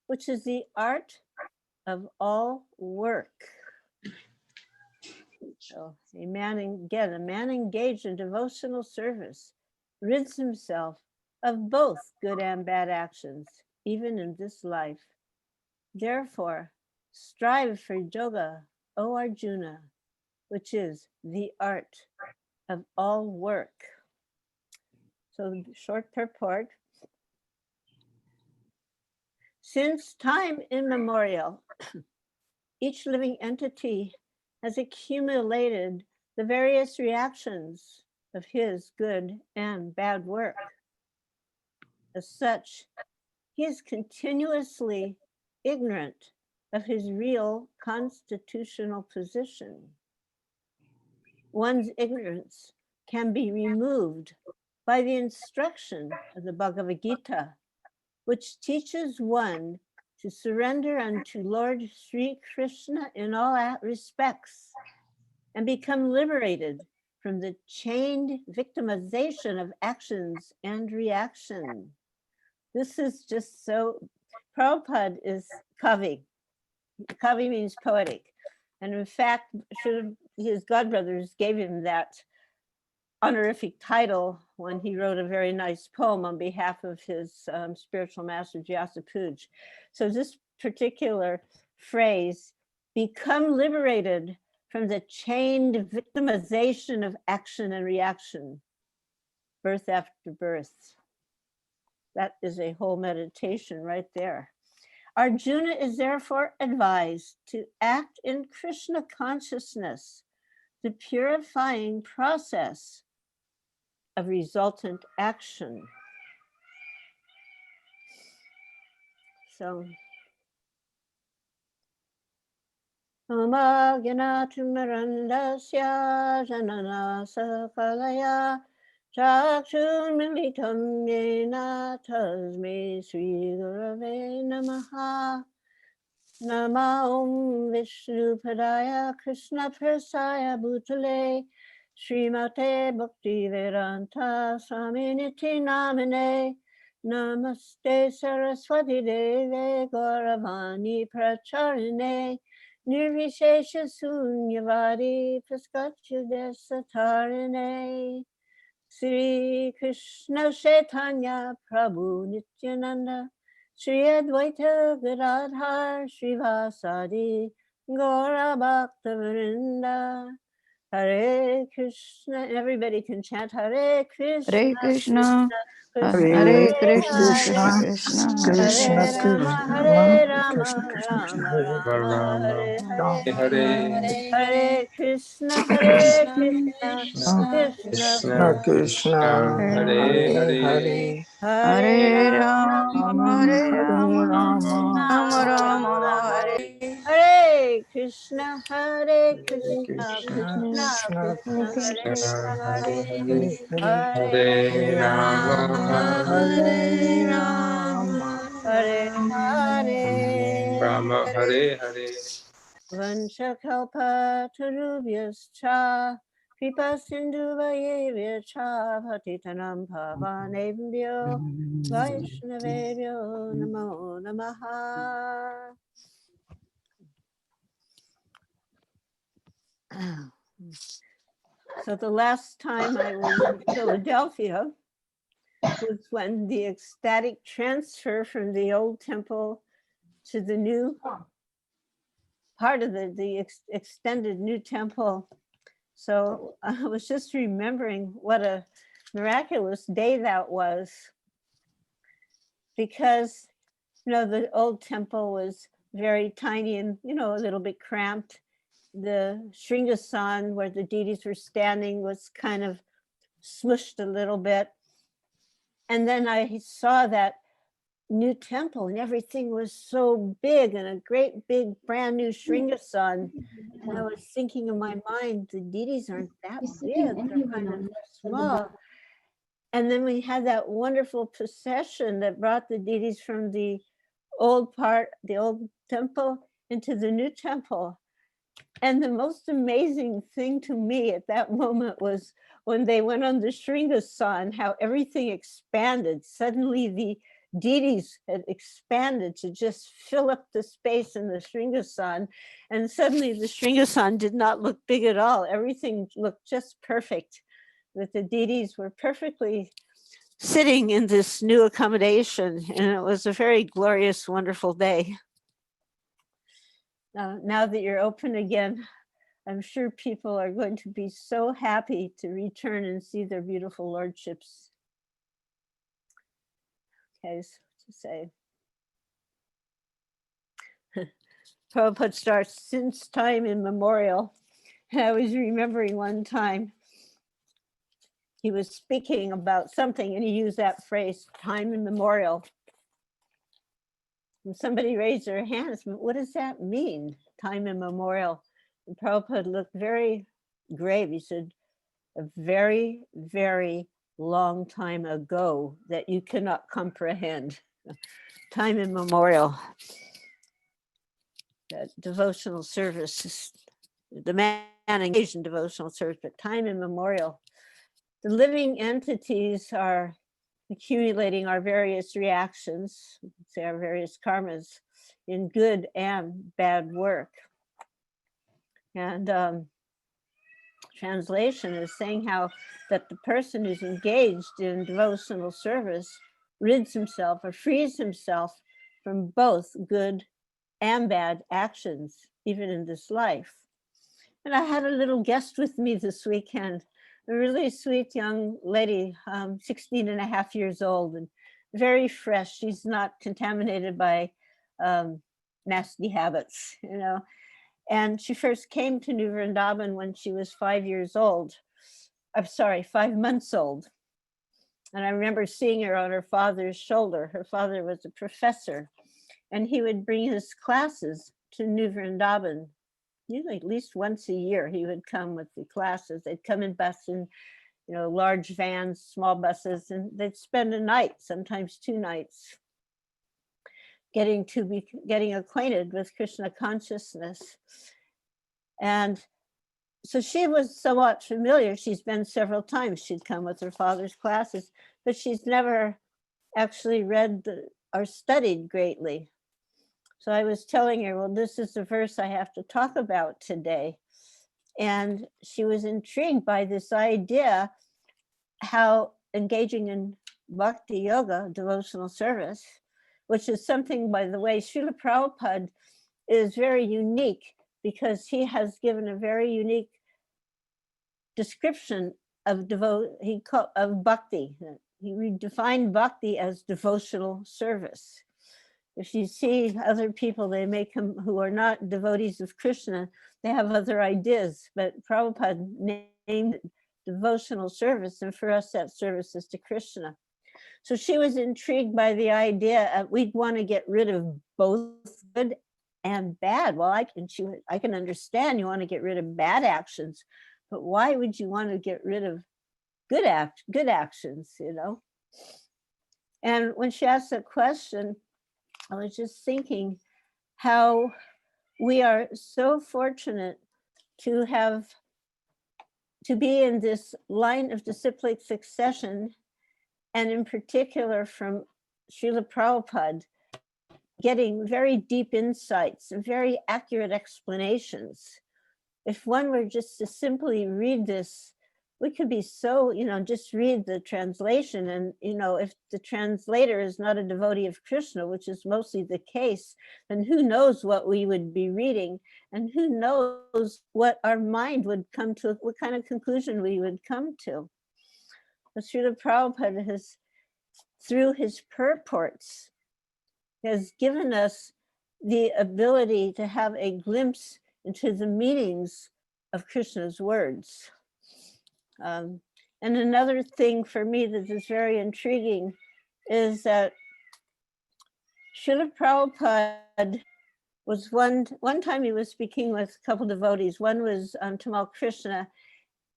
which is the art of all work. So a man engaged in devotional service rids himself of both good and bad actions, even in this life. Therefore, strive for yoga, O Arjuna, which is the art of all work. So the short purport. Since time immemorial, each living entity has accumulated the various reactions of his good and bad work. As such, he is continuously ignorant of his real constitutional position. One's ignorance can be removed by the instruction of the Bhagavad Gita, which teaches one to surrender unto Lord Sri Krishna in all respects and become liberated from the chained victimization of actions and reaction. This is just so, Prabhupada is Kavi. Kavi means poetic. And in fact, his godbrothers gave him that honorific title when he wrote a very nice poem on behalf of his spiritual master, Jyasa Puj. So this particular phrase, become liberated from the chained victimization of action and reaction, birth after birth. That is a whole meditation right there. Arjuna is therefore advised to act in Krishna consciousness, the purifying process of resultant action. So, Amagyanatumarandasya janana sakalaya chakshurmilitam yena tasmai Sri Gurave namaha. Nama Om Vishnu Padaya Krishna Prasaya Bhutale Srimate Bhakti Vedanta Swaminiti Namane Namaste Saraswati Deve Gauravani Pracharine Nirvishesha Sunyavadi Praskacha Desatarine Sri Krishna Chaitanya Prabhu Nityananda Shri Advaita Gadadhar Srivasadi Gaura Bhakta Vrinda Hare Krishna. Everybody can chant Hare Krishna, Hare Krishna, Krishna Hare Krishna, Krishna, Hare Krishna Hare Krishna, Hare Krishna Rama, Rama Rama, Hare Hare. Hare Hare Krishna, Krishna, Hare Krishna, Krishna, Krishna Krishna Krishna, Krishna, Krishna, Hare Hare Hare Hare, Hare, Hare Hare Rama, Rama, Hare Hare Rama, Rama, Rama Rama Rama, Rama, Hare Hare Krishna, Hare Hare Krishna, Krishna, Krishna Krishna Krishna, Krishna, Hare Krishna, Hare Hare, Hare, Hare Hare Hare Rama, Rama, Hare Rama, Hare Rama, Hare. Hare Hare, Vanchakalpa tarubhyascha kripa sindhuvayevyacha patitanam pavanebhyo vaishnavebhyo namo namaha. So the last time I was in Philadelphia was when the ecstatic transfer from the old temple to the new part of the extended new temple. So I was just remembering what a miraculous day that was, because, the old temple was very tiny and, a little bit cramped. The Shringasan, where the deities were standing, was kind of smushed a little bit. And then I saw that new temple and everything was so big, and a great big brand new Shringasan. And I was thinking in my mind, the deities aren't that big, they're kind of small. And then we had that wonderful procession that brought the deities from the old temple into the new temple. And the most amazing thing to me at that moment was when they went on the Shringasan, how everything expanded. Suddenly the deities had expanded to just fill up the space in the Shringasan. And suddenly the Shringasan did not look big at all. Everything looked just perfect, that the deities were perfectly sitting in this new accommodation. And it was a very glorious, wonderful day. Now that you're open again, I'm sure people are going to be so happy to return and see their beautiful lordships. Okay, so to say. Prabhupada starts, since time immemorial. And I was remembering one time he was speaking about something and he used that phrase, time immemorial. And somebody raised their hands, what does that mean, time immemorial? And Prabhupada looked very grave. He said, a very, very long time ago that you cannot comprehend. Time immemorial. Devotional service, the man engaged in devotional service, but time immemorial. The living entities are accumulating our various reactions, say our various karmas, in good and bad work. And translation is saying how that the person who's engaged in devotional service rids himself or frees himself from both good and bad actions, even in this life. And I had a little guest with me this weekend, a really sweet young lady, 16 and a half years old and very fresh. She's not contaminated by nasty habits, And she first came to New Vrindavan when she was 5 years old. I'm sorry, 5 months old. And I remember seeing her on her father's shoulder. Her father was a professor, and he would bring his classes to New Vrindavan. Usually at least once a year, he would come with the classes. They'd come in bus in, large vans, small buses, and they'd spend a night, sometimes 2 nights, getting acquainted with Krishna consciousness. And so she was somewhat familiar. She's been several times. She'd come with her father's classes, but she's never actually read or studied greatly. So I was telling her, well, this is the verse I have to talk about today. And she was intrigued by this idea how engaging in bhakti yoga, devotional service, which is something, by the way, Srila Prabhupada is very unique because he has given a very unique description of bhakti. He defined bhakti as devotional service. If you see other people, they may come who are not devotees of Krishna, they have other ideas, but Prabhupada named it devotional service, and for us that service is to Krishna. So she was intrigued by the idea we'd want to get rid of both good and bad. Well, I can understand you want to get rid of bad actions, but why would you want to get rid of good actions, And when she asked that question, I was just thinking how we are so fortunate to be in this line of disciplic succession, and in particular from Srila Prabhupada, getting very deep insights and very accurate explanations. If one were just to simply read this we could be so, just read the translation, and, if the translator is not a devotee of Krishna, which is mostly the case, then who knows what we would be reading, and who knows what our mind would come to, what kind of conclusion we would come to. But Srila Prabhupada has, through his purports, has given us the ability to have a glimpse into the meanings of Krishna's words. And another thing for me that is very intriguing is that Srila Prabhupada was one time he was speaking with a couple devotees. One was Tamal Krishna,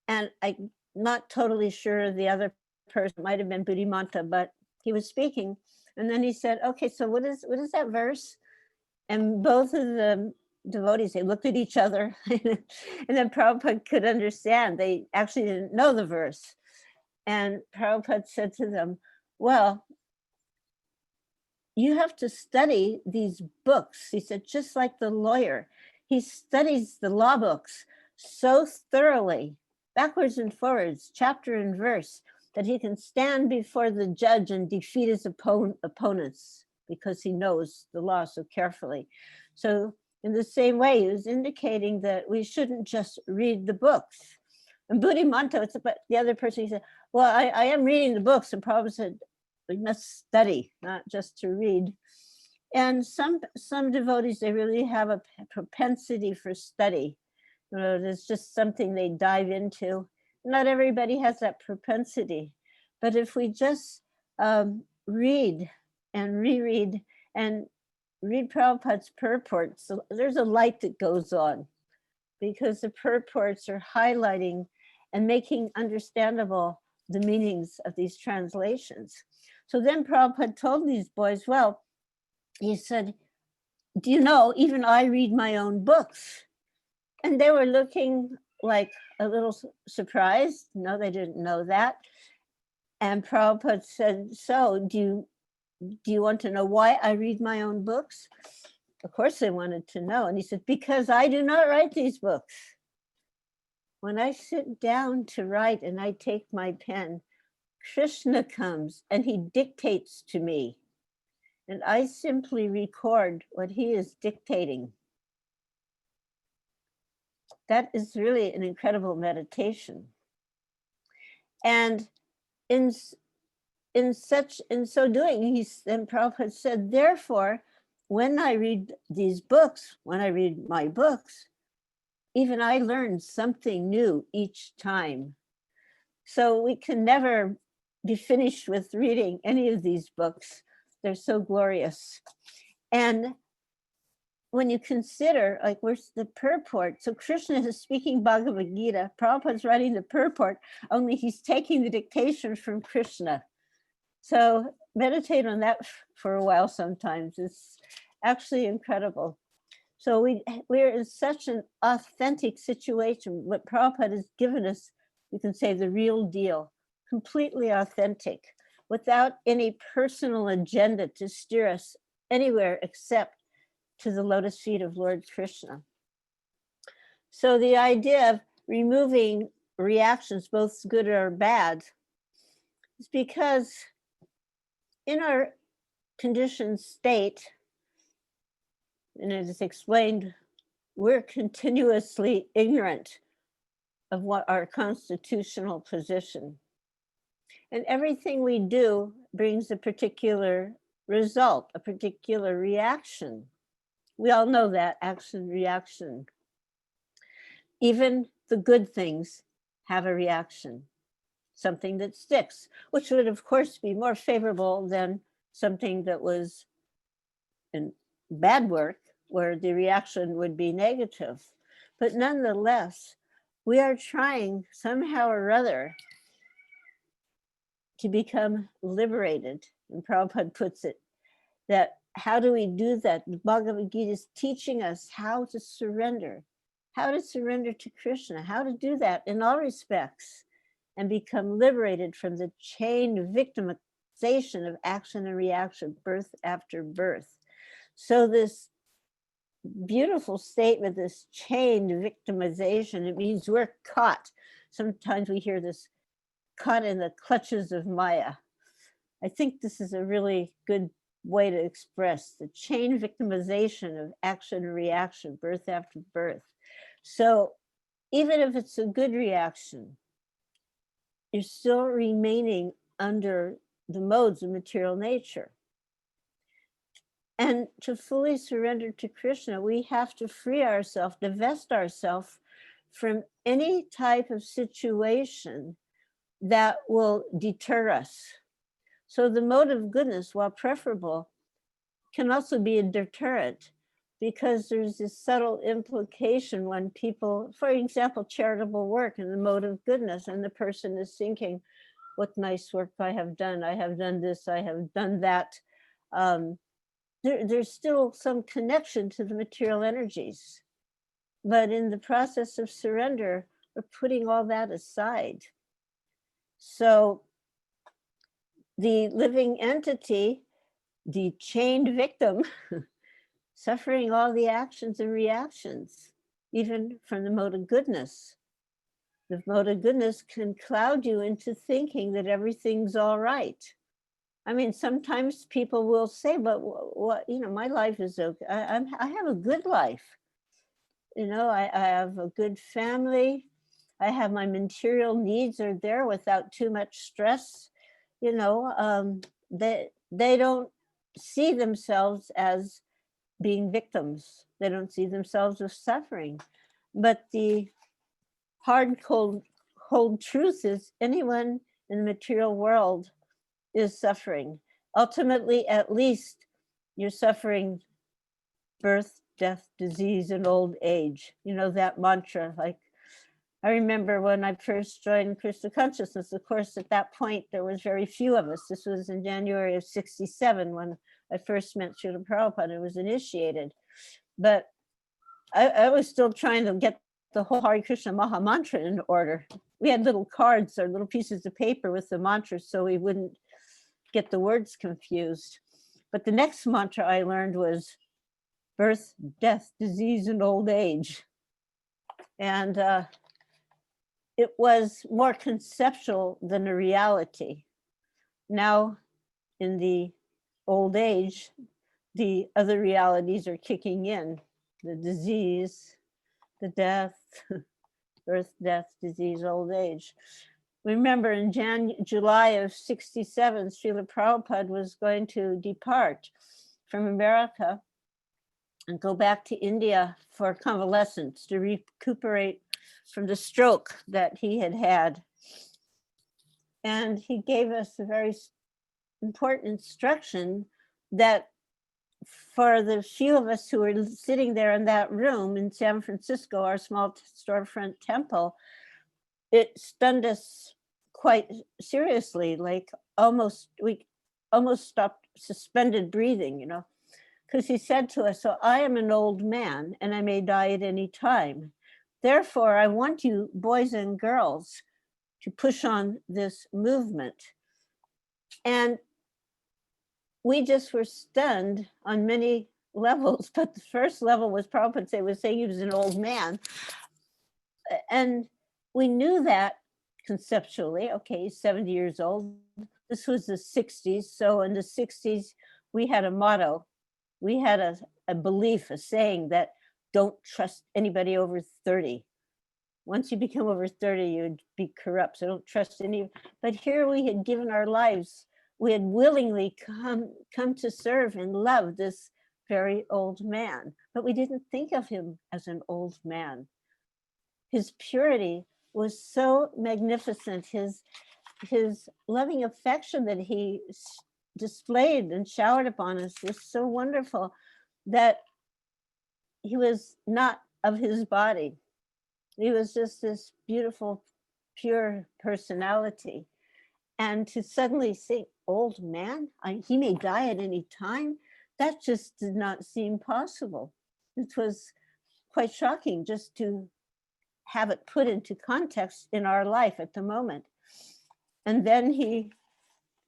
and I'm not totally sure the other person, might have been Buddhimanta, but he was speaking. And then he said, okay, so what is that verse? And both of the devotees, they looked at each other, and then Prabhupada could understand. They actually didn't know the verse. And Prabhupada said to them, well, you have to study these books. He said, just like the lawyer, he studies the law books so thoroughly, backwards and forwards, chapter and verse, that he can stand before the judge and defeat his opponents because he knows the law so carefully. So in the same way, he was indicating that we shouldn't just read the books. And Buddhimanta, it's about the other person, he said, well, I am reading the books. And Prabhupada said, we must study, not just to read. And some devotees, they really have a propensity for study. There's just something they dive into. Not everybody has that propensity. But if we just read and reread and read Prabhupada's purports, so there's a light that goes on, because the purports are highlighting and making understandable the meanings of these translations. So then Prabhupada told these boys, well, he said, do you know, even I read my own books. And they were looking like a little surprised. No, they didn't know that. And Prabhupada said, so do you want to know why I read my own books? Of course they wanted to know. And he said, because I do not write these books. When I sit down to write and I take my pen, Krishna comes and he dictates to me. And I simply record what he is dictating. That is really an incredible meditation. And in so doing, then Prabhupada said, therefore, when I read these books, when I read my books, even I learn something new each time. So we can never be finished with reading any of these books. They're so glorious. And when you consider, like, where's the purport? So Krishna is speaking Bhagavad Gita. Prabhupada's writing the purport, only he's taking the dictation from Krishna. So meditate on that for a while sometimes. It's actually incredible. So we're in such an authentic situation. What Prabhupada has given us, you can say, the real deal, completely authentic, without any personal agenda to steer us anywhere except to the lotus feet of Lord Krishna. So the idea of removing reactions, both good or bad, is because in our conditioned state, and as it's explained, we're continuously ignorant of what our constitutional position. And everything we do brings a particular result, a particular reaction. We all know that, action, reaction. Even the good things have a reaction, something that sticks, which would of course be more favorable than something that was in bad work, where the reaction would be negative. But nonetheless, we are trying somehow or other to become liberated. And Prabhupada puts it that, how do we do that? The Bhagavad Gita is teaching us how to surrender to Krishna, how to do that in all respects and become liberated from the chained victimization of action and reaction, birth after birth. So this beautiful statement, this chained victimization, it means we're caught. sometimes we hear this, caught in the clutches of Maya. I think this is a really good way to express the chain victimization of action and reaction, birth after birth. So even if it's a good reaction, you're still remaining under the modes of material nature. And to fully surrender to Krishna, we have to free ourselves, divest ourselves from any type of situation that will deter us. So the mode of goodness, while preferable, can also be a deterrent, because there's this subtle implication when people, for example, charitable work in the mode of goodness, and the person is thinking, what nice work I have done this, I have done that. There's still some connection to the material energies. But in the process of surrender, we're putting all that aside. So the living entity, the chained victim, suffering all the actions and reactions, even from the mode of goodness. The mode of goodness can cloud you into thinking that everything's all right. I mean, sometimes people will say, but what, my life is okay. I have a good life. I have a good family. I have my material needs are there without too much stress. They don't see themselves as being victims. They don't see themselves as suffering. But the hard, cold truth is anyone in the material world is suffering. Ultimately, at least, you're suffering birth, death, disease, and old age. That mantra. Like, I remember when I first joined Krishna Consciousness, of course, at that point, there was very few of us. This was in January of '67 when I first met Srila Prabhupada and was initiated. But I was still trying to get the whole Hare Krishna Maha Mantra in order. We had little cards or little pieces of paper with the mantras so we wouldn't get the words confused. But the next mantra I learned was birth, death, disease, and old age. And it was more conceptual than a reality. Now, in the old age, the other realities are kicking in. The disease, the death, birth, death, disease, old age. Remember in July of '67, Srila Prabhupada was going to depart from America and go back to India for convalescence to recuperate from the stroke that he had had. And he gave us a very important instruction that for the few of us who were sitting there in that room in San Francisco, our small storefront temple, it stunned us quite seriously, like we almost stopped, suspended breathing, because he said to us, so I am an old man and I may die at any time. Therefore, I want you boys and girls to push on this movement. And we just were stunned on many levels, but the first level was Prabhupada was saying he was an old man. And we knew that conceptually. Okay, he's 70 years old. This was the 60s. So in the 60s, we had a motto. We had a belief, a saying that don't trust anybody over 30. Once you become over 30, you'd be corrupt. So don't trust any. But here we had given our lives. We had willingly come to serve and love this very old man. But we didn't think of him as an old man. His purity was so magnificent. His loving affection that he displayed and showered upon us was so wonderful that he was not of his body. He was just this beautiful, pure personality. And to suddenly say, old man, he may die at any time, that just did not seem possible. It was quite shocking just to have it put into context in our life at the moment. And then he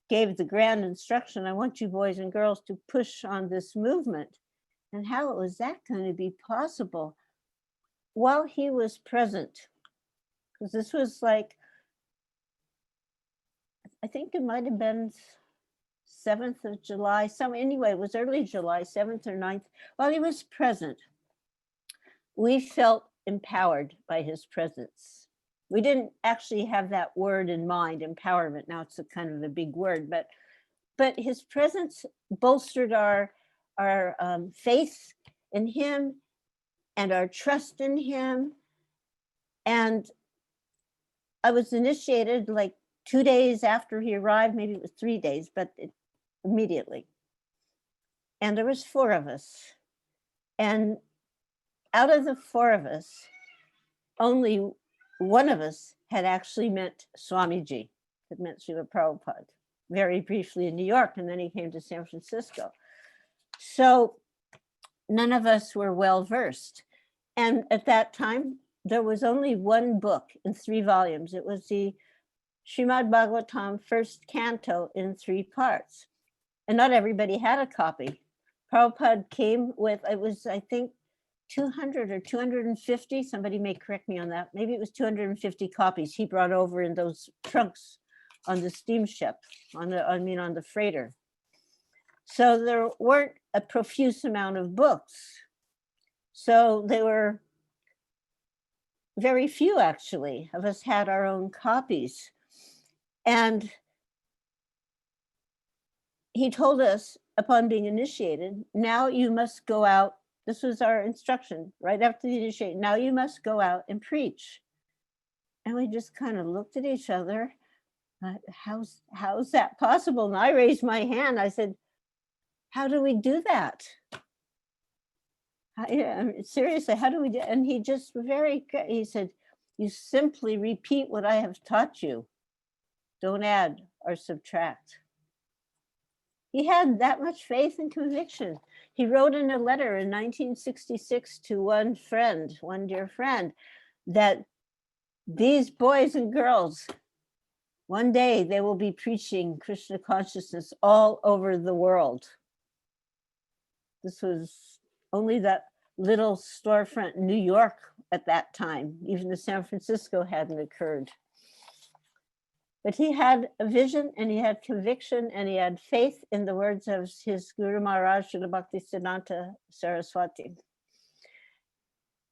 gave the grand instruction, I want you boys and girls to push on this movement. And how was that going to be possible? While he was present, because this was like, I think it might have been 7th of July, anyway, it was early July, 7th or 9th, while he was present. We felt empowered by his presence. We didn't actually have that word in mind, empowerment. Now it's a kind of a big word, but his presence bolstered our faith in him and our trust in him. And I was initiated like 2 days after he arrived, maybe it was 3 days, but immediately. And there was 4 of us. And out of the 4 of us, only one of us had actually met Swamiji, had met Srila Prabhupada, very briefly in New York, and then he came to San Francisco. So none of us were well versed. And at that time, there was only one book in 3 volumes. It was the Srimad-Bhagavatam first canto in 3 parts. And not everybody had a copy. Prabhupada came with, it was, I think, 200 or 250, somebody may correct me on that, maybe it was 250 copies he brought over in those trunks on the steamship, on the freighter. So there weren't a profuse amount of books. So they were very few, actually, of us had our own copies. And he told us upon being initiated, now you must go out. This was our instruction right after the initiation. Now you must go out and preach. And we just kind of looked at each other. How's that possible? And I raised my hand. I said, how do we do that? Seriously, how do we do? And he just he said, you simply repeat what I have taught you. Don't add or subtract. He had that much faith and conviction. He wrote in a letter in 1966 to one dear friend, that these boys and girls, one day they will be preaching Krishna consciousness all over the world. This was only that little storefront in New York at that time. Even the San Francisco hadn't occurred. But he had a vision and he had conviction and he had faith in the words of his Guru Maharaj, Srila Bhaktisiddhanta Saraswati.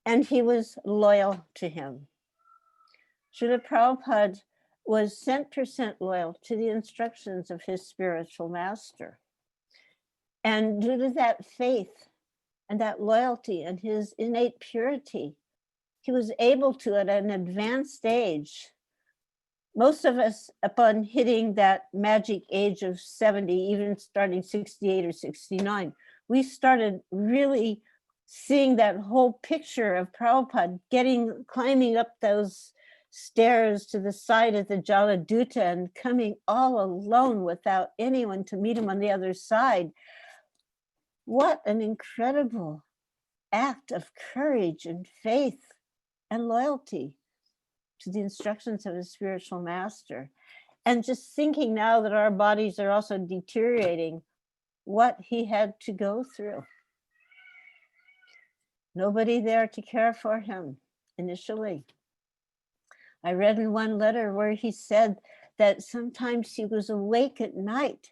And he was loyal to him. Srila Prabhupada was 100% loyal to the instructions of his spiritual master. And due to that faith and that loyalty and his innate purity, he was able to, at an advanced age, most of us, upon hitting that magic age of 70, even starting 68 or 69, we started really seeing that whole picture of Prabhupada climbing up those stairs to the side of the Jaladuta and coming all alone without anyone to meet him on the other side. What an incredible act of courage and faith and loyalty to the instructions of his spiritual master. And just thinking now that our bodies are also deteriorating, what he had to go through. Nobody there to care for him initially. I read in one letter where he said that sometimes he was awake at night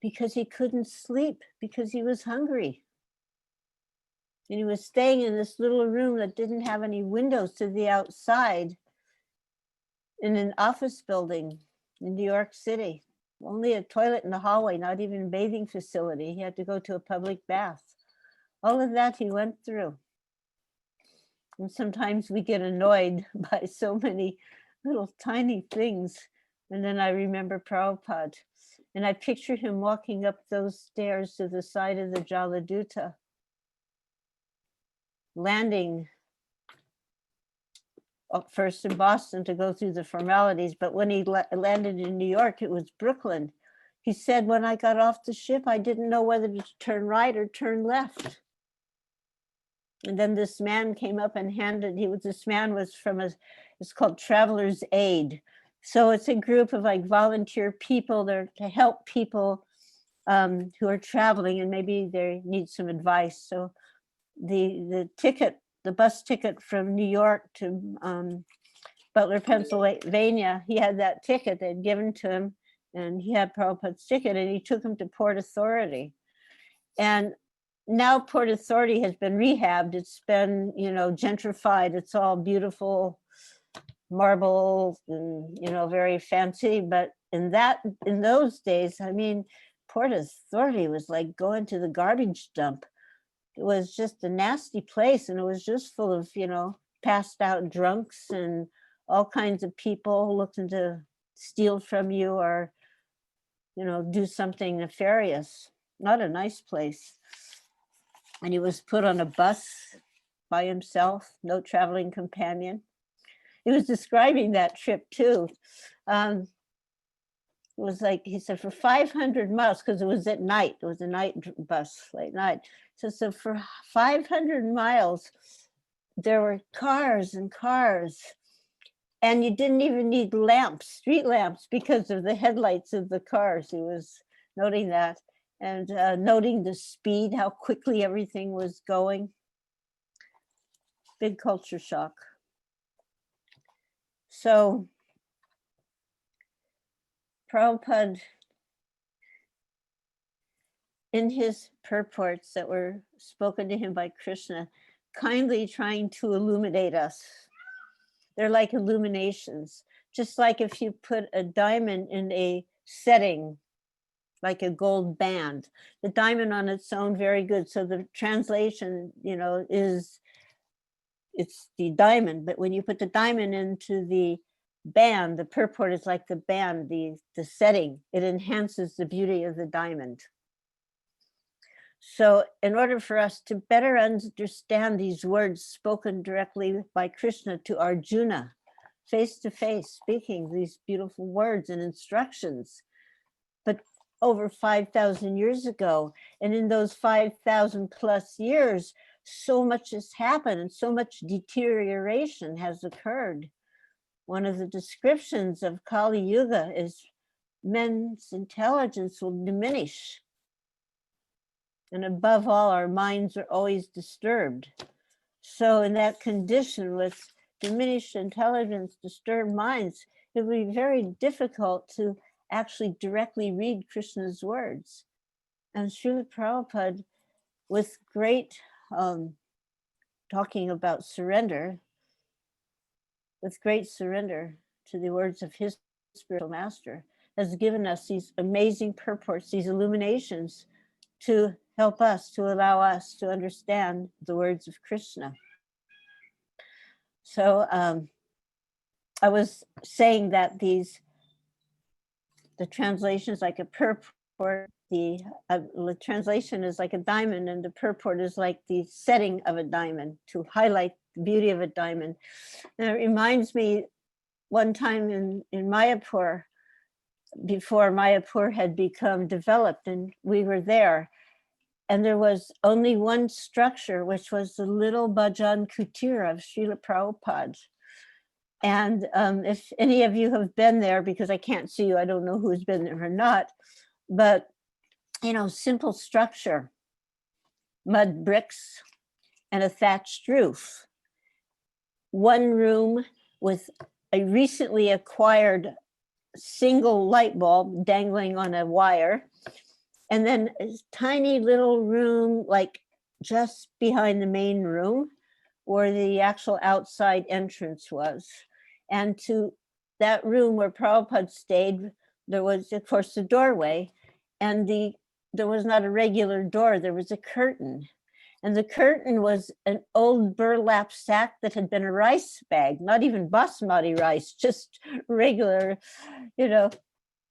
because he couldn't sleep, because he was hungry. And he was staying in this little room that didn't have any windows to the outside in an office building in New York City. Only a toilet in the hallway, not even a bathing facility. He had to go to a public bath. All of that he went through. And sometimes we get annoyed by so many little tiny things. And then I remember Prabhupada. And I picture him walking up those stairs to the side of the Jaladuta, landing first in Boston to go through the formalities, but when he landed in New York, it was Brooklyn. He said, when I got off the ship, I didn't know whether to turn right or turn left. And then this man came up and this man was from it's called Traveler's Aid. So it's a group of like volunteer people there to help people who are traveling and maybe they need some advice. So the bus ticket from New York to Butler, Pennsylvania, he had that ticket they'd given to him, and he had Prabhupada's ticket, and he took him to Port Authority. And now Port Authority has been rehabbed. It's been, gentrified. It's all beautiful marble and, very fancy. But in those days, I mean, Port Authority was like going to the garbage dump. It was just a nasty place, and it was just full of, passed out drunks and all kinds of people looking to steal from you or, do something nefarious. Not a nice place. And he was put on a bus by himself, no traveling companion. He was describing that trip too. It was like, he said, for 500 miles, because it was at night, it was a night bus, late night. So for 500 miles, there were cars and cars. And you didn't even need lamps, street lamps, because of the headlights of the cars. He was noting that. And noting the speed, how quickly everything was going. Big culture shock. So Prabhupada, in his purports that were spoken to him by Krishna, kindly trying to illuminate us. They're like illuminations, just like if you put a diamond in a setting, like a gold band. The diamond on its own, very good. So the translation, it's the diamond, but when you put the diamond into the band, the purport is like the band, the setting, it enhances the beauty of the diamond. So in order for us to better understand these words spoken directly by Krishna to Arjuna, face to face, speaking these beautiful words and instructions, but over 5,000 years ago, and in those 5,000 plus years, so much has happened and so much deterioration has occurred. One of the descriptions of Kali Yuga is men's intelligence will diminish. And above all, our minds are always disturbed. So in that condition with diminished intelligence, disturbed minds, it would be very difficult to actually directly read Krishna's words. And Srila Prabhupada, with great talking about surrender, with great surrender to the words of his spiritual master, has given us these amazing purports, these illuminations to help us, to allow us to understand the words of Krishna. So I was saying that the translation is like a purport, the translation is like a diamond, and the purport is like the setting of a diamond to highlight the beauty of a diamond. And it reminds me one time in Mayapur, before Mayapur had become developed, and we were there, and there was only one structure, which was the little Bhajan Kutir of Srila Prabhupada. And if any of you have been there, because I can't see you, I don't know who's been there or not, but, simple structure, mud bricks and a thatched roof. One room with a recently acquired single light bulb dangling on a wire. And then a tiny little room, like just behind the main room where the actual outside entrance was. And to that room where Prabhupada stayed, there was, of course, the doorway, and there was not a regular door, there was a curtain. And the curtain was an old burlap sack that had been a rice bag, not even basmati rice, just regular,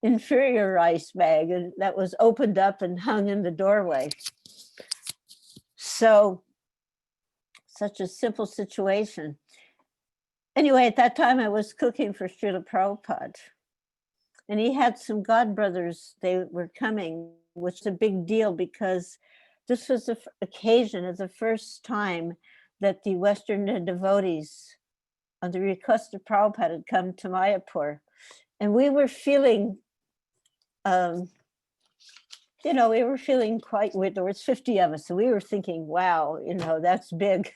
inferior rice bag, and that was opened up and hung in the doorway. So, such a simple situation. Anyway, at that time I was cooking for Srila Prabhupada, and he had some godbrothers, they were coming, which is a big deal because this was the occasion of the first time that the Western devotees, on the request of Prabhupada, had come to Mayapur. And we were feeling, we were feeling quite weird. There was 50 of us, so we were thinking, wow, that's big.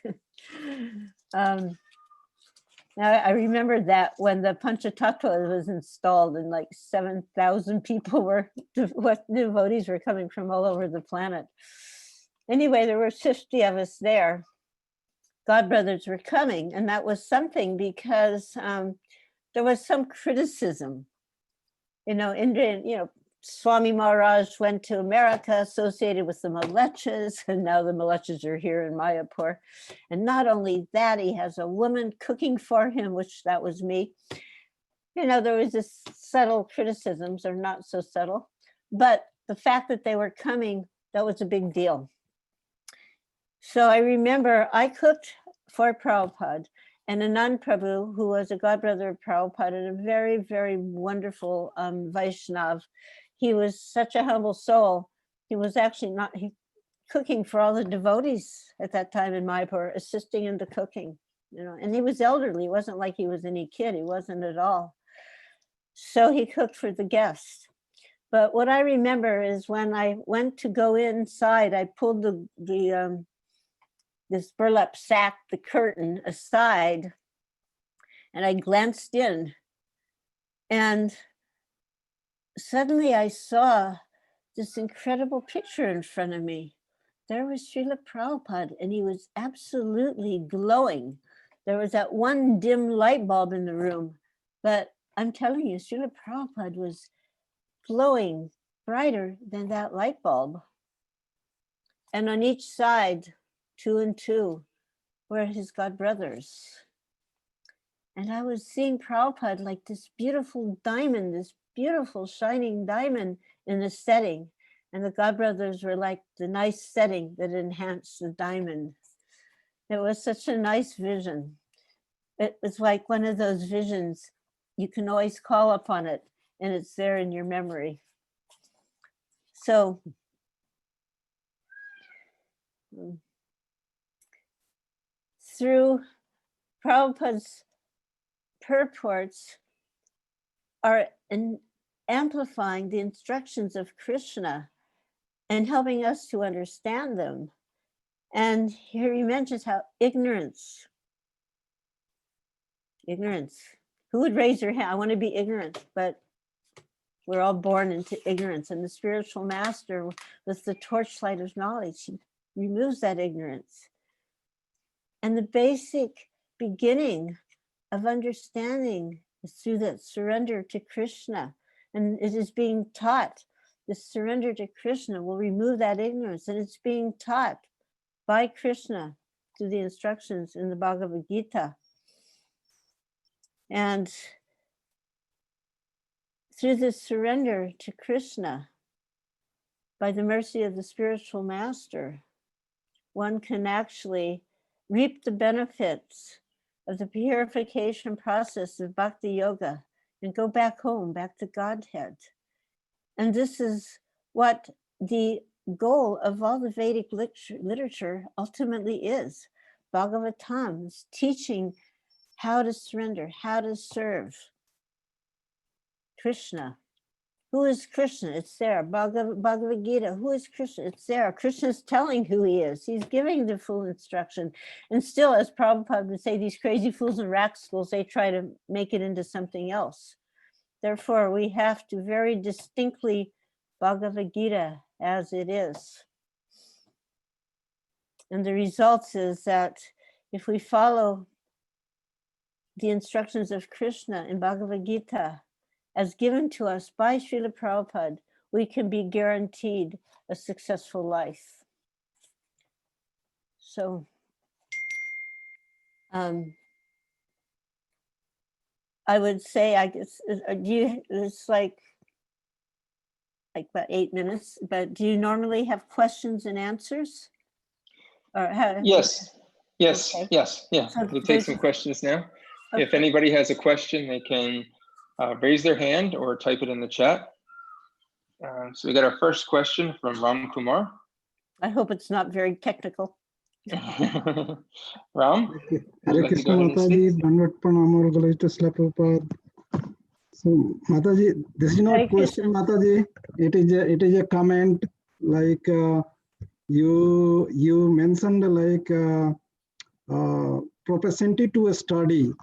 I remember that when the Panchatattva was installed and like 7,000 people were, what devotees were coming from all over the planet. Anyway, there were 50 of us there. Godbrothers were coming, and that was something because there was some criticism. Indian, Swami Maharaj went to America associated with the Malechas, and now the Malechas are here in Mayapur. And not only that, he has a woman cooking for him, which that was me. There was this subtle criticisms, or not so subtle, but the fact that they were coming, that was a big deal. So I remember I cooked for Prabhupada, and Anand Prabhu, who was a godbrother of Prabhupada and a very, very wonderful Vaishnav. He was such a humble soul. He was actually cooking for all the devotees at that time in Mayapur, assisting in the cooking, and he was elderly. It wasn't like he was any kid. He wasn't at all. So he cooked for the guests. But what I remember is when I went to go inside, I pulled this burlap sack, the curtain aside, and I glanced in, and suddenly I saw this incredible picture in front of me. There was Srila Prabhupada, and he was absolutely glowing. There was that one dim light bulb in the room, but I'm telling you, Srila Prabhupada was glowing brighter than that light bulb. And on each side, 2 and 2, were his godbrothers. And I was seeing Prabhupada like this beautiful diamond, this beautiful shining diamond in the setting. And the godbrothers were like the nice setting that enhanced the diamond. It was such a nice vision. It was like one of those visions, you can always call upon it, and it's there in your memory. So, through Prabhupada's purports are amplifying the instructions of Krishna and helping us to understand them. And here he mentions how ignorance. Who would raise their hand? I want to be ignorant, but we're all born into ignorance. And the spiritual master, with the torchlight of knowledge, he removes that ignorance. And the basic beginning of understanding is through that surrender to Krishna. And it is being taught. The surrender to Krishna will remove that ignorance. And it's being taught by Krishna through the instructions in the Bhagavad Gita. And through this surrender to Krishna, by the mercy of the spiritual master, one can actually reap the benefits of the purification process of bhakti yoga and go back home, back to Godhead. And this is what the goal of all the Vedic literature ultimately is. Bhagavatam is teaching how to surrender, how to serve Krishna. Who is Krishna? It's there. Bhagavad Gita. Who is Krishna? It's there. Krishna is telling who he is. He's giving the full instruction. And still, as Prabhupada would say, these crazy fools and rascals, they try to make it into something else. Therefore, we have to very distinctly Bhagavad Gita as it is. And the results is that if we follow the instructions of Krishna in Bhagavad Gita, as given to us by Srila Prabhupada, we can be guaranteed a successful life. So, I would say, I guess, it's like about 8 minutes, but do you normally have questions and answers? Or how? Yes. Yeah. So We'll take some questions now. Okay. If anybody has a question, they can raise their hand or type it in the chat. So we got our first question from Ram Kumar. I hope it's not very technical. Ram? Hare Krishna Mataji, Dandavat Pranam Prabhupada. So Mataji, this is not a question, Mataji. It is a comment. Like you mentioned, like propensity to a study.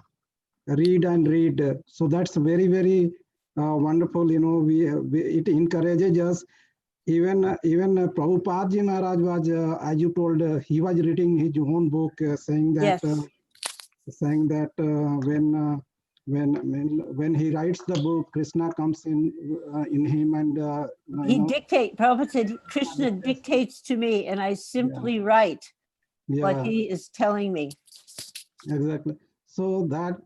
read and read. So that's very, very wonderful. You know, it encourages us. Even Prabhupada Ji Maharaj was, as you told, he was reading his own book, saying that when he writes the book, Krishna comes in him, and Prabhupada said, Krishna dictates to me, and I simply write what he is telling me. Exactly. So that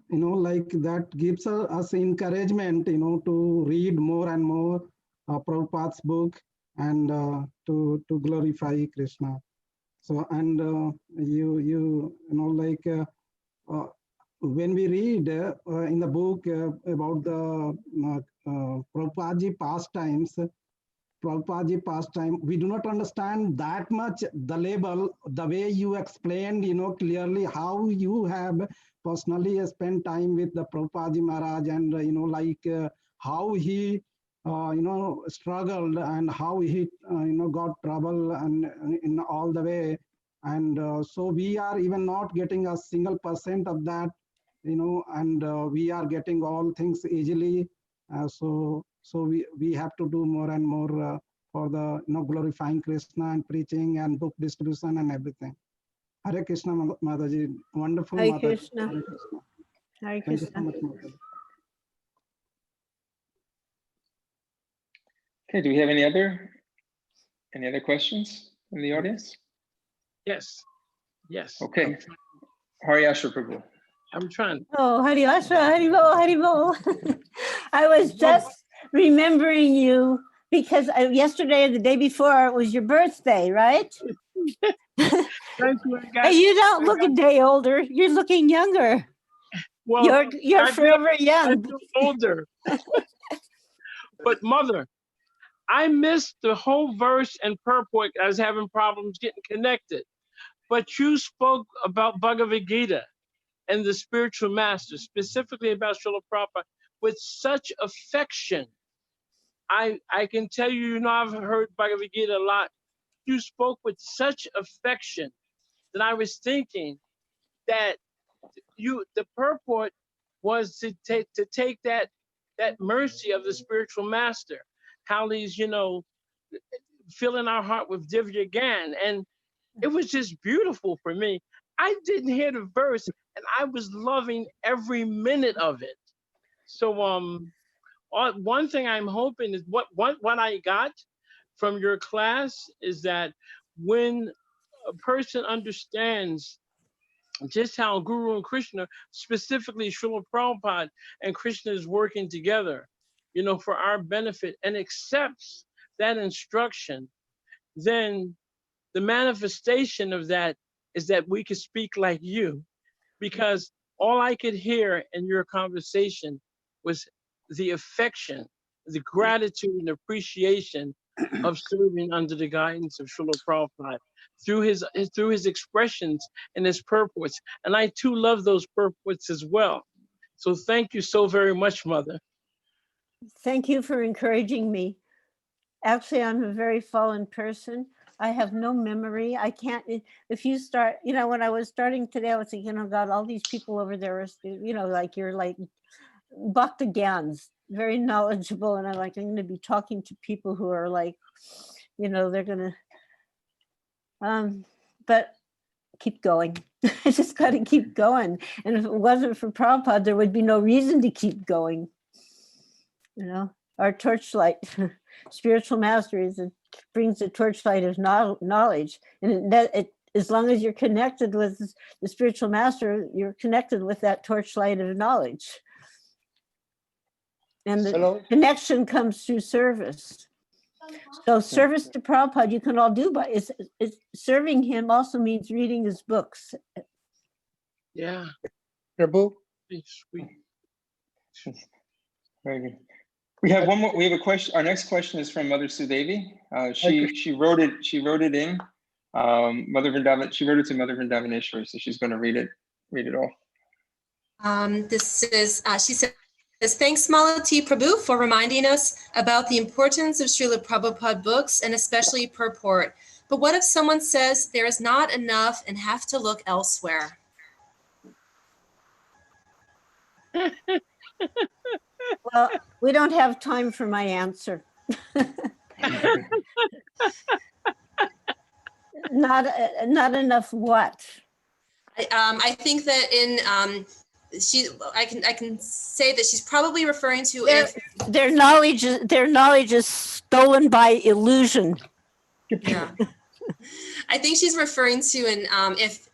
you know, like that gives us encouragement, you know, to read more and more Prabhupada's book and to glorify Krishna. So and you know, like when we read in the book about the Prabhupada pastime, we do not understand that much the label, the way you explained, you know, clearly how you have personally spent time with the Prabhupada Maharaj, and you know, like how he you know, struggled, and how he you know, got trouble and in all the way. And so we are even not getting a single % of that, you know, and we are getting all things easily. So we have to do more and more for the, you know, glorifying Krishna and preaching and book distribution and everything. Hare Krishna, Mataji. Wonderful. Hare Mataji. Krishna. Hare Krishna. Hare Thank you so Krishna. much, Mataji. Okay, do we have any other questions from the audience? Yes. Okay. Hariyashra Prabhu. I'm trying. Oh, Hari Ashra, Hari Bo, Hari Bo. I was just remembering you because yesterday or the day before it was your birthday, right? Thank you. Hey, you don't look a day older. You're looking younger. Well, you're forever young. I feel older. But Mother, I missed the whole verse and purport. I was having problems getting connected. But you spoke about Bhagavad Gita and the spiritual master, specifically about Srila Prabhupada, with such affection. I can tell you, you know, I've heard Bhagavad Gita a lot. You spoke with such affection that I was thinking that the purport was to take that mercy of the spiritual master, how he's, you know, filling our heart with Divya Gan. And it was just beautiful for me. I didn't hear the verse, and I was loving every minute of it. So one thing I'm hoping is what I got from your class is that when a person understands just how Guru and Krishna, specifically Srila Prabhupada and Krishna is working together, you know, for our benefit, and accepts that instruction, then the manifestation of that is that we could speak like you, because all I could hear in your conversation was the affection, the gratitude and appreciation of serving under the guidance of Srila Prabhupada through his expressions and his purports. And I too love those purports as well. So thank you so very much, Mother. Thank you for encouraging me. Actually, I'm a very fallen person. I have no memory. I can't, if you start, you know, when I was starting today, I was thinking, oh God, all these people over there, are, you know, like you're like Bhakta Gyans, very knowledgeable. And I'm going to be talking to people who are like, you know, they're going to, but keep going. I just got to keep going. And if it wasn't for Prabhupada, there would be no reason to keep going. You know, our torchlight, spiritual mastery brings the torchlight of knowledge. And as long as you're connected with the spiritual master, you're connected with that torchlight of knowledge. And the connection comes through service. So service to Prabhupada you can all do, but serving him also means reading his books. Yeah. Prabhu? Sweet. Very good. We have one more. We have a question. Our next question is from Mother Sudevi. She wrote it in. Mother Vrindavan. She wrote it to Mother Vrindavaneshwari, so she's going to read it all. This is she says, thanks Malati Prabhu for reminding us about the importance of Srila Prabhupada books and especially purport. But what if someone says there is not enough and have to look elsewhere? Well, we don't have time for my answer. Not enough what? I think that in I can say that she's probably referring to Their knowledge is stolen by illusion. Yeah. I think she's referring to if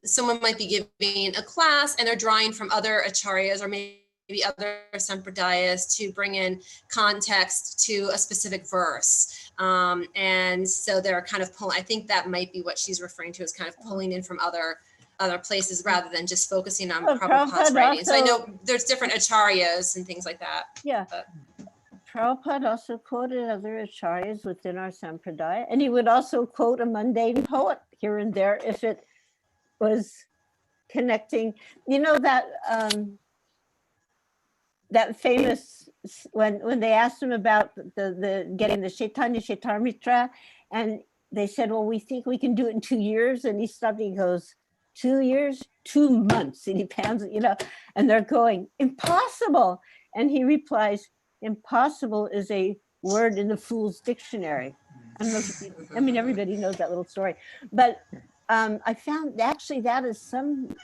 someone might be giving a class and they're drawing from other acharyas or maybe other sampradayas to bring in context to a specific verse, and so they're kind of pulling. I think that might be what she's referring to as kind of pulling in from other places rather than just focusing on Prabhupada's writings. I know there's different acharyas and things like that. Yeah. But Prabhupada also quoted other acharyas within our sampradaya, and he would also quote a mundane poet here and there if it was connecting. You know that that famous when they asked him about the getting the Chaitanya Chaitamrita, and they said, well, we think we can do it in 2 years, and he stopped. He goes, 2 years, 2 months, and he pans, and they're going, impossible, and he replies, impossible is a word in the Fool's Dictionary. I don't know if everybody knows that little story, but I found actually that is some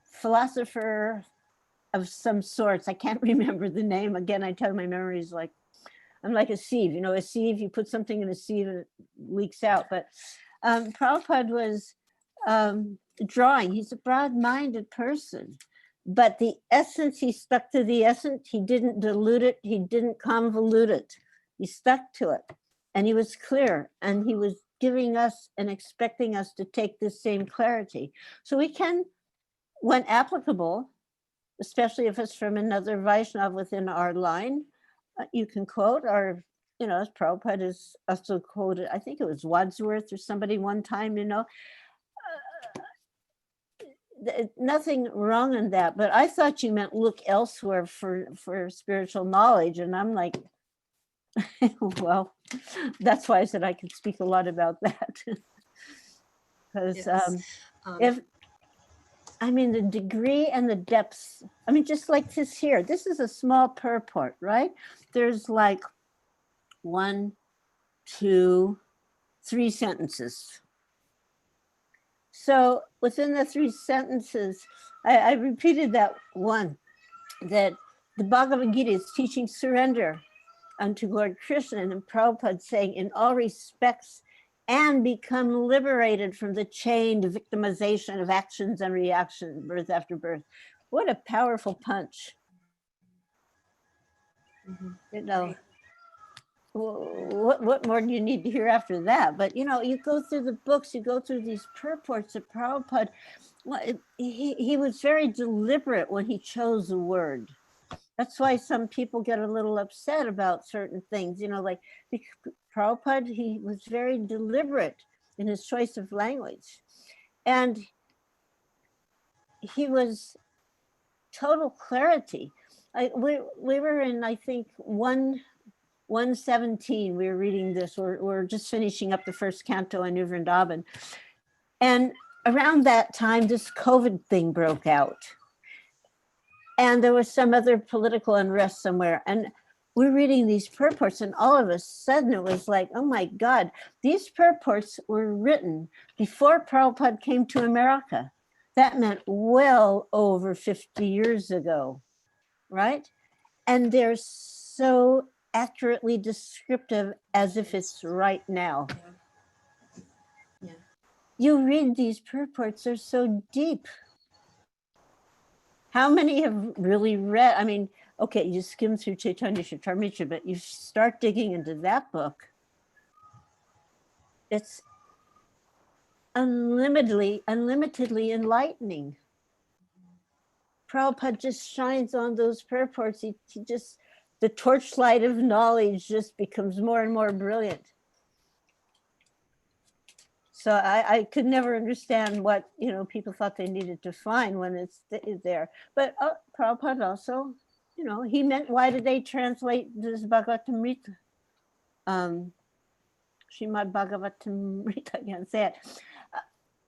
philosopher of some sorts. I can't remember the name. Again, I tell you, my memory is like, I'm like a sieve. A sieve, you put something in a sieve and it leaks out. But Prabhupada was drawing. He's a broad-minded person. But the essence, he stuck to the essence. He didn't dilute it. He didn't convolute it. He stuck to it. And he was clear. And he was giving us and expecting us to take this same clarity. So we can, when applicable, especially if it's from another Vaishnava within our line, you can quote, or, as Prabhupada is also quoted, I think it was Wadsworth or somebody one time, nothing wrong in that, but I thought you meant look elsewhere for spiritual knowledge. And I'm like, well, that's why I said I could speak a lot about that. Because the degree and the depths, just like this here, this is a small purport, right? There's like 1, 2, 3 sentences. So within the 3 sentences, I repeated that one, that the Bhagavad Gita is teaching surrender unto Lord Krishna, and Prabhupada saying, in all respects, and become liberated from the chained victimization of actions and reactions, birth after birth. What a powerful punch. What more do you need to hear after that? But you go through the books, you go through these purports of Prabhupada. He was very deliberate when he chose a word. That's why some people get a little upset about certain things, like Prabhupada, he was very deliberate in his choice of language. And he was total clarity. We were in, I think, 117, we were reading this, we're just finishing up the first canto in New Vrindavan. And around that time, this COVID thing broke out. And there was some other political unrest somewhere. And we're reading these purports, and all of a sudden it was like, oh my God, these purports were written before Prabhupada came to America. That meant well over 50 years ago, right? And they're so accurately descriptive as if it's right now. Yeah. You read these purports, they're so deep. How many have really read? Okay, you skim through Chaitanya Chaitamrita, but you start digging into that book, it's unlimitedly enlightening. Prabhupada just shines on those purports. He just, the torchlight of knowledge just becomes more and more brilliant. So I could never understand what people thought they needed to find when it's there. But Prabhupada also, he meant, why did they translate this Bhagavatamrita? Srimad-Bhagavatamrita, I can't say it.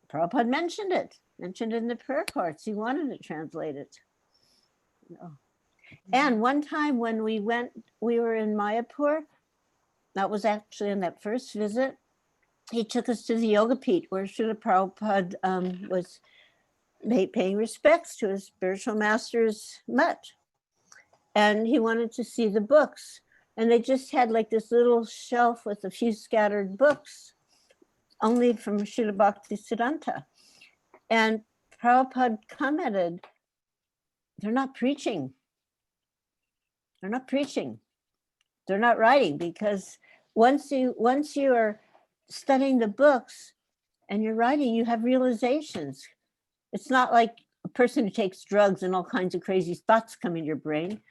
Prabhupada mentioned it in the prayer cards. He wanted to translate it. you know. And one time when we were in Mayapur, that was actually on that first visit, he took us to the Yoga Pit where Srila Prabhupada was paying respects to his spiritual master's mutt. And he wanted to see the books. And they just had like this little shelf with a few scattered books, only from Srila Bhaktisiddhanta. And Prabhupada commented, they're not preaching. They're not preaching. They're not writing, because once you are studying the books and you're writing, you have realizations. It's not like a person who takes drugs and all kinds of crazy thoughts come in your brain.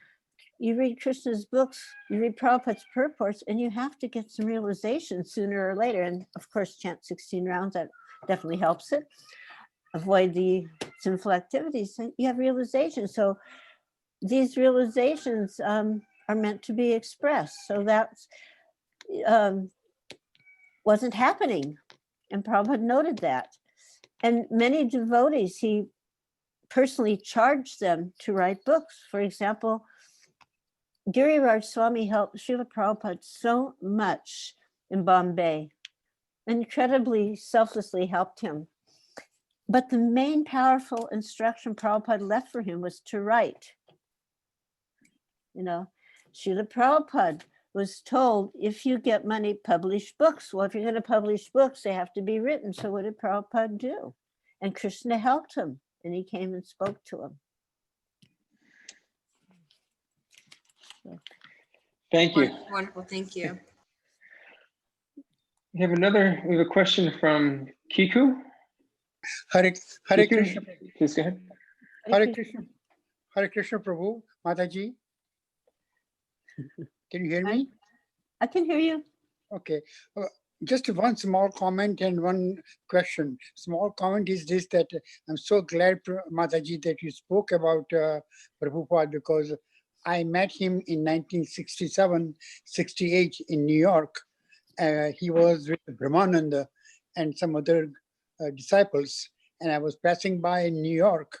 You read Krishna's books, you read Prabhupada's purports, and you have to get some realizations sooner or later. And of course, chant 16 rounds, that definitely helps it. Avoid the sinful activities. You have realizations. So these realizations are meant to be expressed. So that's wasn't happening. And Prabhupada noted that. And many devotees, he personally charged them to write books. For example, Giriraj Swami helped Srila Prabhupada so much in Bombay, incredibly selflessly helped him. But the main powerful instruction Prabhupada left for him was to write. You know, Srila Prabhupada was told, if you get money, publish books. Well, if you're going to publish books, they have to be written. So what did Prabhupada do? And Krishna helped him, and he came and spoke to him. Thank you. Wonderful, thank you. We have a question from Kiku. Hare Kiku, Krishna. please go ahead. Hare Krishna Prabhu, Mataji. Can you hear me? I can hear you. Okay. Just one small comment and one question. Small comment is this, that I'm so glad, Mataji, that you spoke about Prabhupada, because I met him in 1967, 68 in New York. He was with Brahmananda and some other disciples. And I was passing by in New York,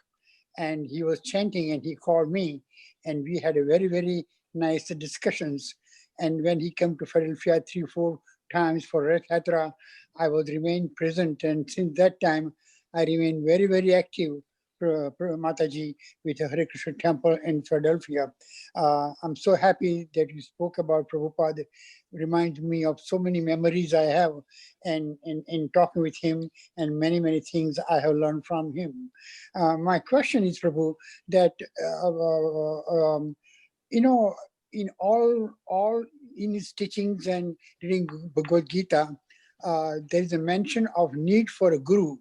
and he was chanting, and he called me, and we had a very, very nice discussions. And when he came to Philadelphia 3-4 times for Rath Yatra, I was remained present. And since that time, I remain very, very active, Mataji, with the Hare Krishna temple in Philadelphia. I'm so happy that you spoke about Prabhupada. It reminds me of so many memories I have, and in talking with him, and many, many things I have learned from him. My question is, Prabhu, that you know, in all in his teachings and reading Bhagavad Gita, there is a mention of need for a guru.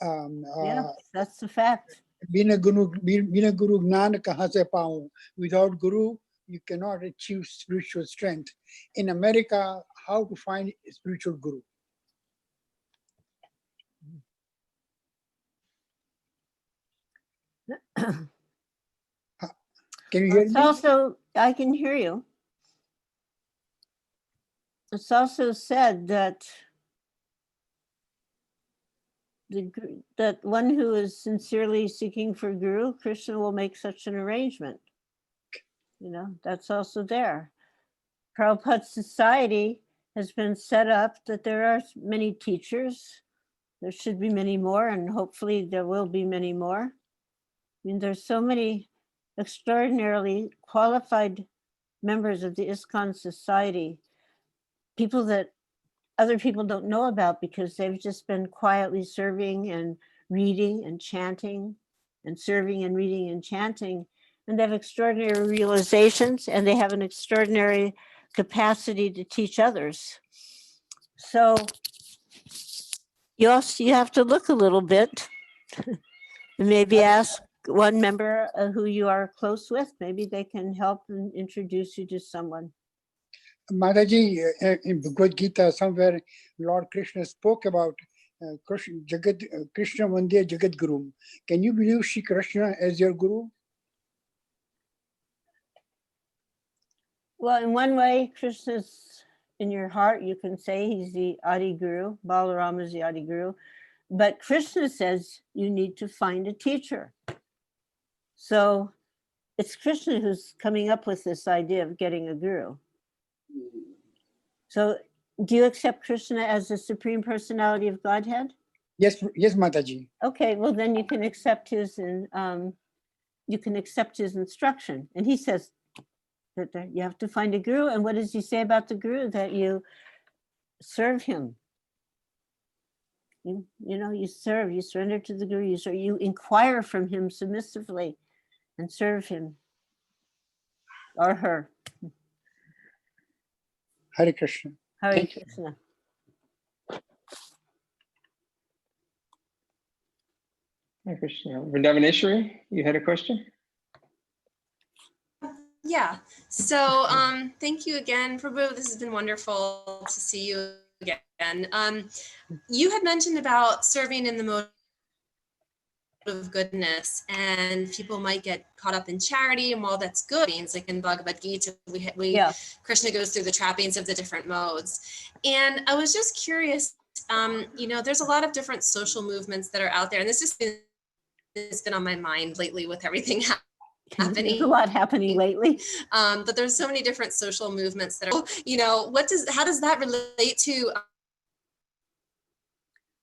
Yeah, that's the fact. Bina guru gnan kahan se paun. Without guru, you cannot achieve spiritual strength. In America, how to find a spiritual guru? Can you hear me? Also, I can hear you. It's also said that that one who is sincerely seeking for Guru, Krishna will make such an arrangement. You know, that's also there. Prabhupada's society has been set up that there are many teachers. There should be many more, and hopefully there will be many more. I mean, there's so many extraordinarily qualified members of the ISKCON society, people that other people don't know about because they've just been quietly serving and reading and chanting and serving and reading and chanting. And they have extraordinary realizations, and they have an extraordinary capacity to teach others. So you have to look a little bit and maybe ask one member who you are close with. Maybe they can help and introduce you to someone. Mataji, in Bhagavad Gita, somewhere Lord Krishna spoke about Krishna Vandiya Jagat Guru. Can you believe Shri Krishna as your guru? Well, in one way, Krishna's in your heart. You can say he's the Adi Guru. Balarama is the Adi Guru. But Krishna says you need to find a teacher. So it's Krishna who's coming up with this idea of getting a guru. So do you accept Krishna as the Supreme Personality of Godhead? Yes, yes, Mataji. Okay, well then you can accept his instruction. And he says that you have to find a guru. And what does he say about the guru? That you serve him. You serve, you surrender to the guru, you inquire from him submissively and serve him or her. Hare Krishna. Hare Thank you. Krishna. Hare Krishna. Vrindavaneshwari, you had a question? Yeah. So thank you again, Prabhu. This has been wonderful to see you again. You had mentioned about serving in the mode of goodness, and people might get caught up in charity, and while that's good, means like in Bhagavad Gita, Krishna goes through the trappings of the different modes. And I was just curious, there's a lot of different social movements that are out there, and this has been on my mind lately with everything happening. There's a lot happening lately. But there's so many different social movements that are, how does that relate to?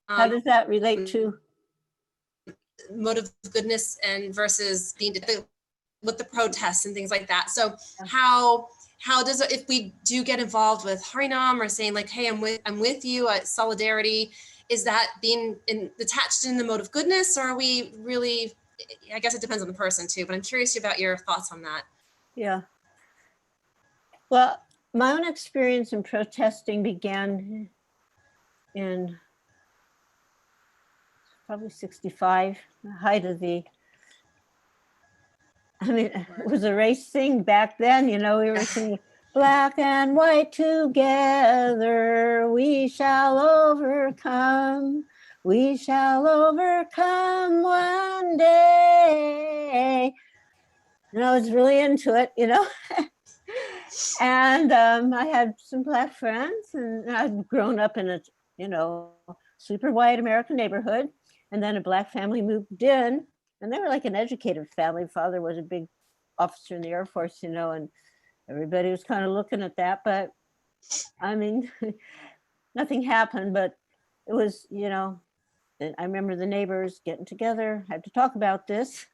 How does that relate to? Mode of goodness and versus being with the protests and things like that. So how does, if we do get involved with Harinam or saying like, hey, I'm with you, solidarity, is that being attached in the mode of goodness, or are we really, I guess it depends on the person too, but I'm curious about your thoughts on that. Yeah. Well, my own experience in protesting began in probably 65, the height of it was a race thing back then, we were singing, black and white together, we shall overcome one day. And I was really into it, and I had some Black friends, and I'd grown up in a, super white American neighborhood. And then a Black family moved in, and they were like an educated family. Father was a big officer in the Air Force, and everybody was kind of looking at that. But nothing happened. But it was, I remember the neighbors getting together, had to talk about this.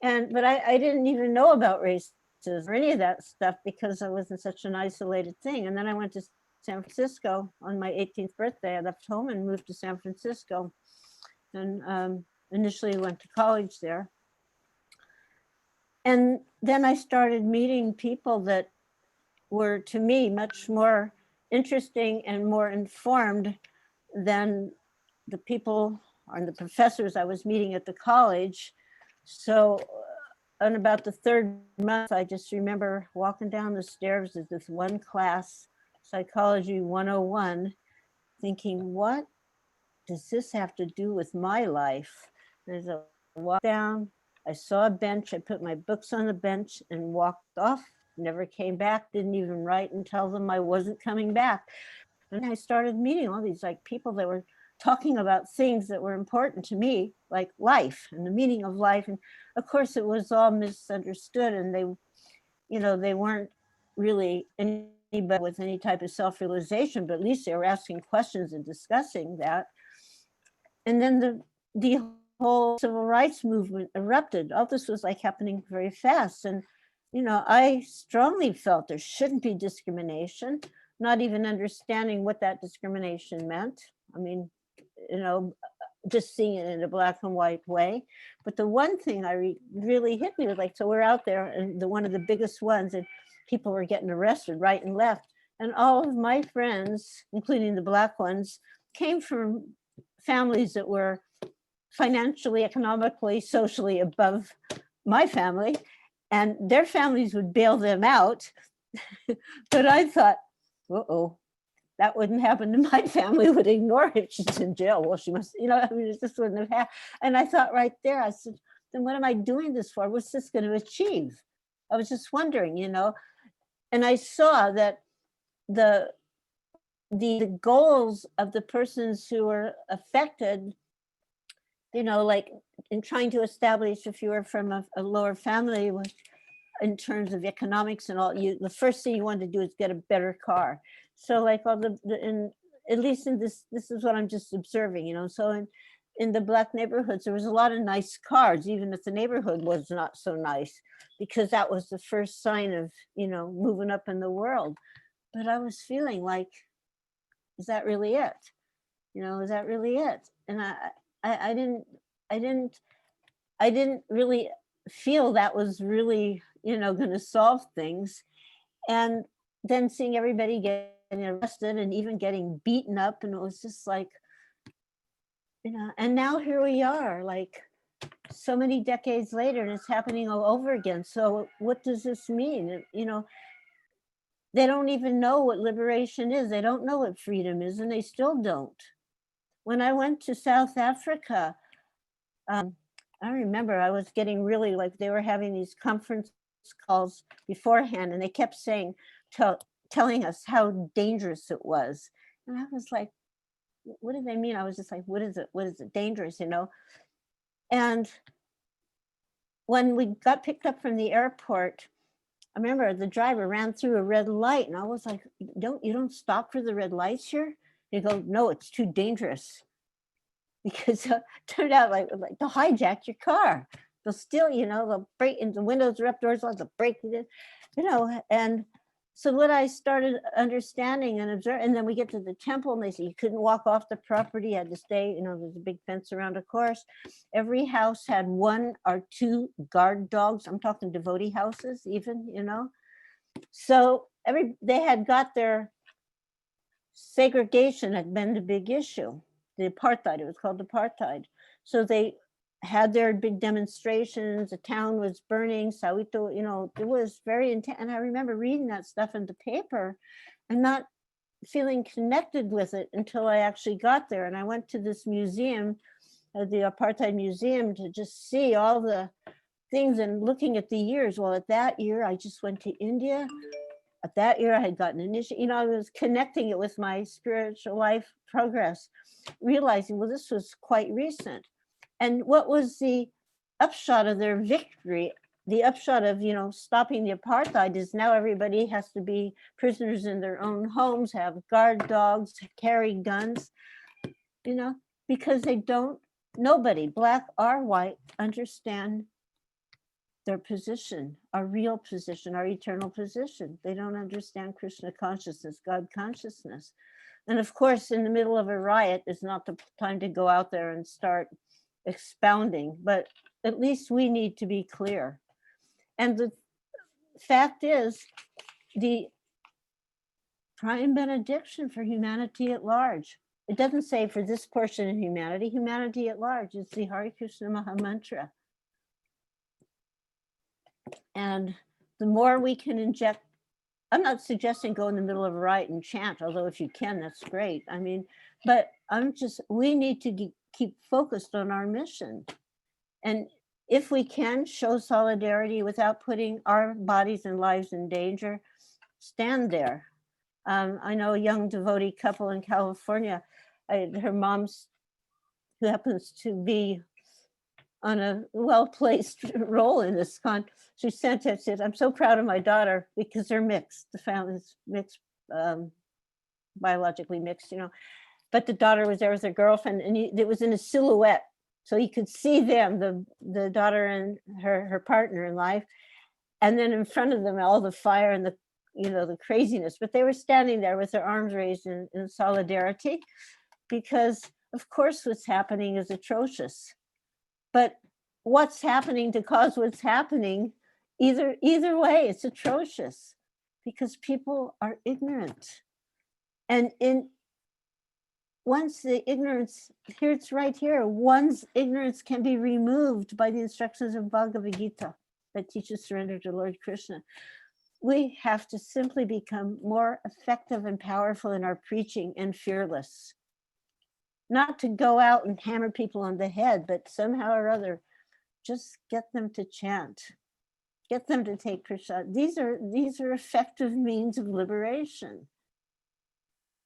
But I didn't even know about racism or any of that stuff because I wasn't such an isolated thing. And then I went to San Francisco on my 18th birthday. I left home and moved to San Francisco. And initially went to college there. And then I started meeting people that were, to me, much more interesting and more informed than the people and the professors I was meeting at the college. So in about the third month, I just remember walking down the stairs of this one class, Psychology 101, thinking, what does this have to do with my life? And as I walked down, I saw a bench, I put my books on the bench and walked off, never came back, didn't even write and tell them I wasn't coming back. And I started meeting all these people that were talking about things that were important to me, like life and the meaning of life. And of course it was all misunderstood, and they weren't really anybody with any type of self-realization, but at least they were asking questions and discussing that. And then the whole civil rights movement erupted. All this was happening very fast. And, I strongly felt there shouldn't be discrimination, not even understanding what that discrimination meant. Just seeing it in a black and white way. But the one thing really hit me was so we're out there, and one of the biggest ones, and people were getting arrested right and left. And all of my friends, including the Black ones, came from families that were financially, economically, socially above my family, and their families would bail them out. But I thought, that wouldn't happen to my family, would ignore it. She's in jail. Well, she must, it just wouldn't have happened. And I thought right there, I said, then what am I doing this for? What's this going to achieve? I was just wondering, and I saw that the goals of the persons who were affected, in trying to establish, if you were from a lower family, in terms of economics and all, the first thing you want to do is get a better car. So like all at least in this is what I'm just observing, you know. So in the Black neighborhoods, there was a lot of nice cars, even if the neighborhood was not so nice, because that was the first sign of, you know, moving up in the world. But I was feeling like, is that really it? You know, is that really it? And I didn't really feel that was really, you know, going to solve things. And then seeing everybody getting arrested and even getting beaten up, and it was just like, you know, and now here we are, like so many decades later, and it's happening all over again. So what does this mean? You know, they don't even know what liberation is. They don't know what freedom is, and they still don't. When I went to South Africa, I remember I was getting really, like, they were having these conference calls beforehand, and they kept saying, telling us how dangerous it was. And I was like, what do they mean? I was just like, what is it? What is it? Dangerous, you know? And when we got picked up from the airport, I remember the driver ran through a red light, and I was like, you don't stop for the red lights here? They go, no, it's too dangerous. Because it turned out like they'll hijack your car. They'll steal, you know, they'll break into the windows are up, doors locked, they'll break it in, you know. And so what I started understanding and observing, and then we get to the temple, and they say you couldn't walk off the property, you had to stay, you know, there's a big fence around a course. Every house had 1 or 2 guard dogs. I'm talking devotee houses even, you know. So they had got their segregation had been the big issue. The apartheid, it was called apartheid. So they had their big demonstrations, the town was burning, Soweto, you know, it was very intense. And I remember reading that stuff in the paper and not feeling connected with it until I actually got there. And I went to this museum, the Apartheid Museum, to just see all the things and looking at the years. Well, at that year, I just went to India. At that year, I had gotten initiated, you know, I was connecting it with my spiritual life progress, realizing, well, this was quite recent. And what was the upshot of their victory? The upshot of, you know, stopping the apartheid is now everybody has to be prisoners in their own homes, have guard dogs, carry guns, you know, because nobody, Black or white, understand their position, our real position, our eternal position. They don't understand Krishna consciousness, God consciousness. And of course, in the middle of a riot is not the time to go out there and start expounding, but at least we need to be clear. And the fact is, the prime benediction for humanity at large, it doesn't say for this portion of humanity at large, it's the Hare Krishna Maha Mantra. And the more we can inject, I'm not suggesting go in the middle of a riot and chant, although if you can, that's great. I mean, but we need to keep focused on our mission. And if we can show solidarity without putting our bodies and lives in danger, stand there. I know a young devotee couple in California, her mom's, who happens to be on a well-placed role in this she sent it, said, I'm so proud of my daughter because they're mixed. The family's mixed, biologically mixed, you know. But the daughter was there with her girlfriend, and it was in a silhouette. So you could see them, the daughter and her partner in life. And then in front of them, all the fire and the, you know, the craziness. But they were standing there with their arms raised in solidarity, because of course what's happening is atrocious. But what's happening to cause what's happening, either way, it's atrocious because people are ignorant. And once the ignorance, here it's right here, one's ignorance can be removed by the instructions of Bhagavad Gita that teaches surrender to Lord Krishna. We have to simply become more effective and powerful in our preaching and fearless. Not to go out and hammer people on the head, but somehow or other, just get them to chant, get them to take prasad. These are effective means of liberation.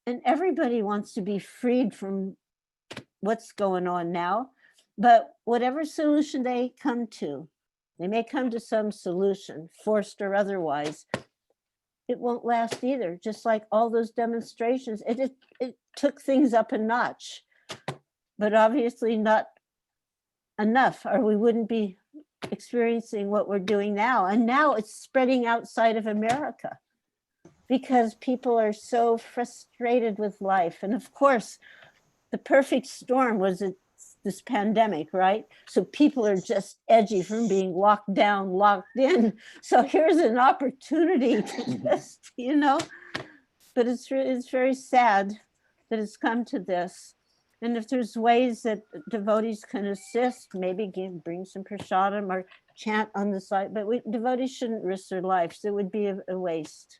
And everybody wants to be freed from what's going on now, but whatever solution they come to, They may come to some solution, forced or otherwise. It won't last either. Just like all those demonstrations, it took things up a notch, but obviously not enough, or we wouldn't be experiencing what we're doing now. And now it's spreading outside of America because people are so frustrated with life. And of course, the perfect storm was this pandemic, right? So people are just edgy from being locked down, locked in. So here's an opportunity to just, but it's very sad that it's come to this. And if there's ways that devotees can assist, maybe bring some prasadam or chant on the side, but devotees shouldn't risk their lives. It would be a waste,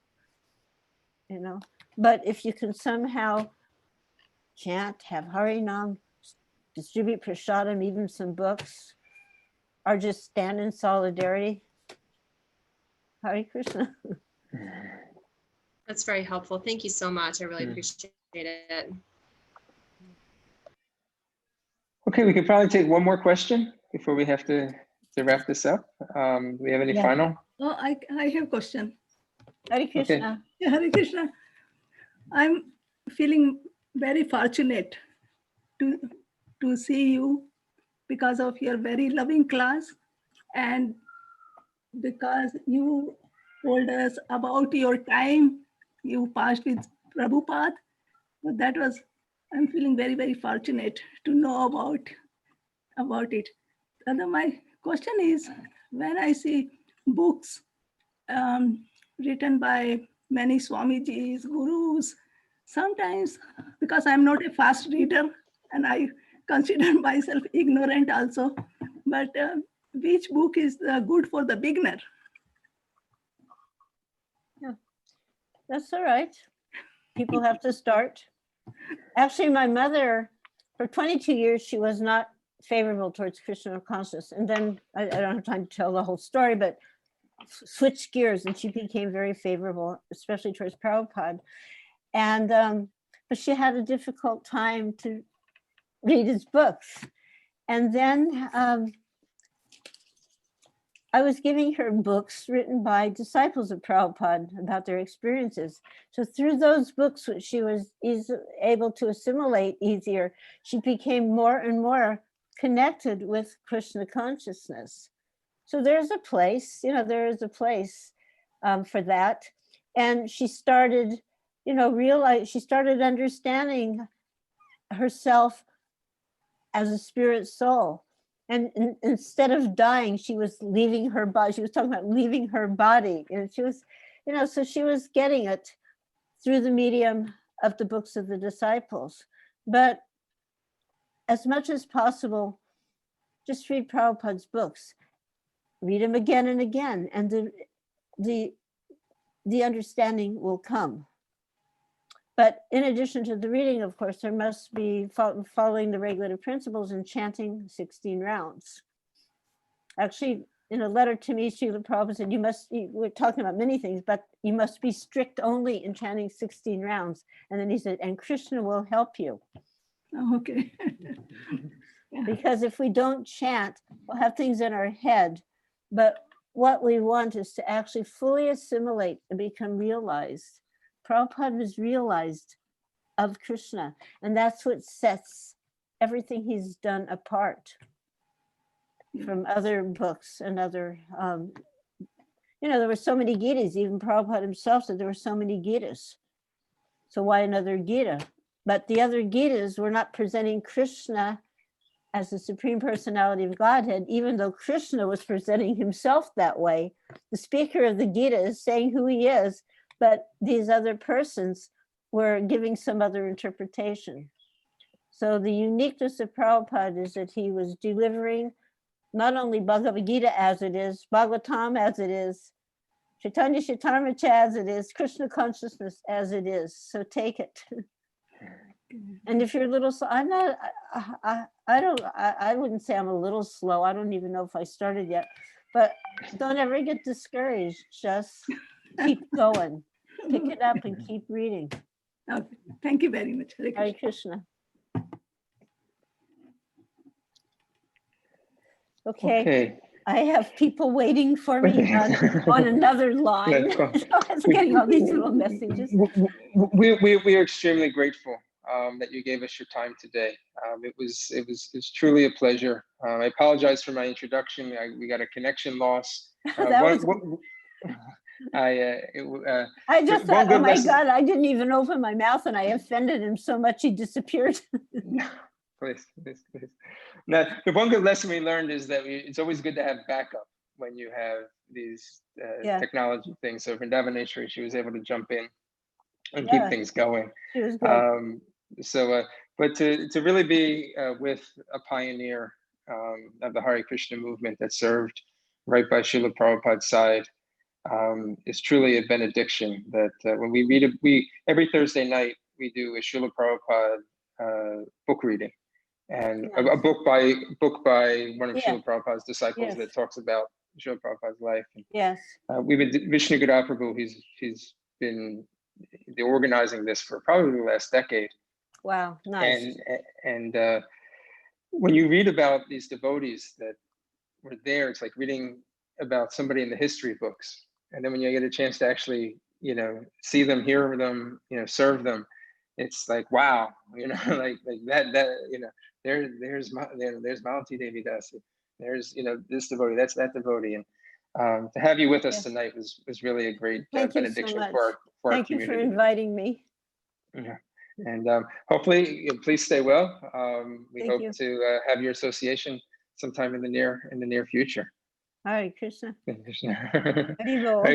But if you can somehow chant, have Harinam, distribute prasadam, even some books, or just stand in solidarity. Hare Krishna. That's very helpful. Thank you so much. I really appreciate it. Okay, we could probably take one more question before we have to wrap this up. Do we have any final? Oh, I have a question. Hare Krishna. Okay. Hare Krishna. I'm feeling very fortunate to see you because of your very loving class and because you told us about your time you passed with Prabhupada. So I'm feeling very, very fortunate to know about it. And then my question is, when I see books written by many Swamijis, gurus, sometimes, because I'm not a fast reader and I consider myself ignorant also, but which book is good for the beginner? Yeah, that's all right. People have to start. Actually, my mother, for 22 years, she was not favorable towards Krishna consciousness. And then I don't have time to tell the whole story, but switched gears and she became very favorable, especially towards Prabhupada. And but she had a difficult time to read his books. And then I was giving her books written by disciples of Prabhupada about their experiences. So through those books, which she was able to assimilate easier, she became more and more connected with Krishna consciousness. So there's a place, there is a place for that. And she started, she started understanding herself as a spirit soul. And instead of dying, she was leaving her body. She was talking about leaving her body. And she was, so she was getting it through the medium of the books of the disciples. But as much as possible, just read Prabhupada's books. Read them again and again. And the understanding will come. But in addition to the reading, of course, there must be following the regulative principles and chanting 16 rounds. Actually, in a letter to me, Srila Prabhupada said, we're talking about many things, but you must be strict only in chanting 16 rounds. And then he said, and Krishna will help you. Oh, okay. Because if we don't chant, we'll have things in our head. But what we want is to actually fully assimilate and become realized. Prabhupada was realized of Krishna, and that's what sets everything he's done apart from other books and other, there were so many Gitas. Even Prabhupada himself said there were so many Gitas. So why another Gita? But the other Gitas were not presenting Krishna as the Supreme Personality of Godhead, even though Krishna was presenting himself that way. The speaker of the Gita is saying who he is, but these other persons were giving some other interpretation. So the uniqueness of Prabhupada is that he was delivering not only Bhagavad Gita as it is, Bhagavatam as it is, Chaitanya Chaitamrita as it is, Krishna consciousness as it is. So take it. And if you're a little slow, I wouldn't say I'm a little slow. I don't even know if I started yet, but don't ever get discouraged. Just keep going. Pick it up and keep reading. Okay. Thank you very much. Hare Krishna. Okay. I have people waiting for me on another line. So I was getting all these little messages. We are extremely grateful that you gave us your time today. It was truly a pleasure. I apologize for my introduction. We got a connection loss. I just thought, oh my God, I didn't even open my mouth and I offended him so much he disappeared. Please. Now, the one good lesson we learned is that it's always good to have backup when you have these technology things. So Vrindavaneshwari, she was able to jump in and keep things going. She was great. But to really be with a pioneer of the Hare Krishna movement that served right by Srila Prabhupada's side is truly a benediction. That when we read every Thursday night we do a Srila Prabhupada book reading, and a book by one of Srila Prabhupada's disciples that talks about Srila Prabhupada's life. And, we've been Vishnu Guru Prabhu. He's been organizing this for probably the last decade. Wow, nice. And when you read about these devotees that were there, it's like reading about somebody in the history books. And then when you get a chance to actually, see them, hear them, serve them, it's like, wow, like that, there's Malati Devi Dasi. There's, this devotee, that's that devotee. And to have you with us tonight was really a great benediction for our Thank you community. for inviting me. Yeah. And hopefully, please stay well. We hope to have your association sometime in the near future. Hare Krishna. Hare Krishna. Hare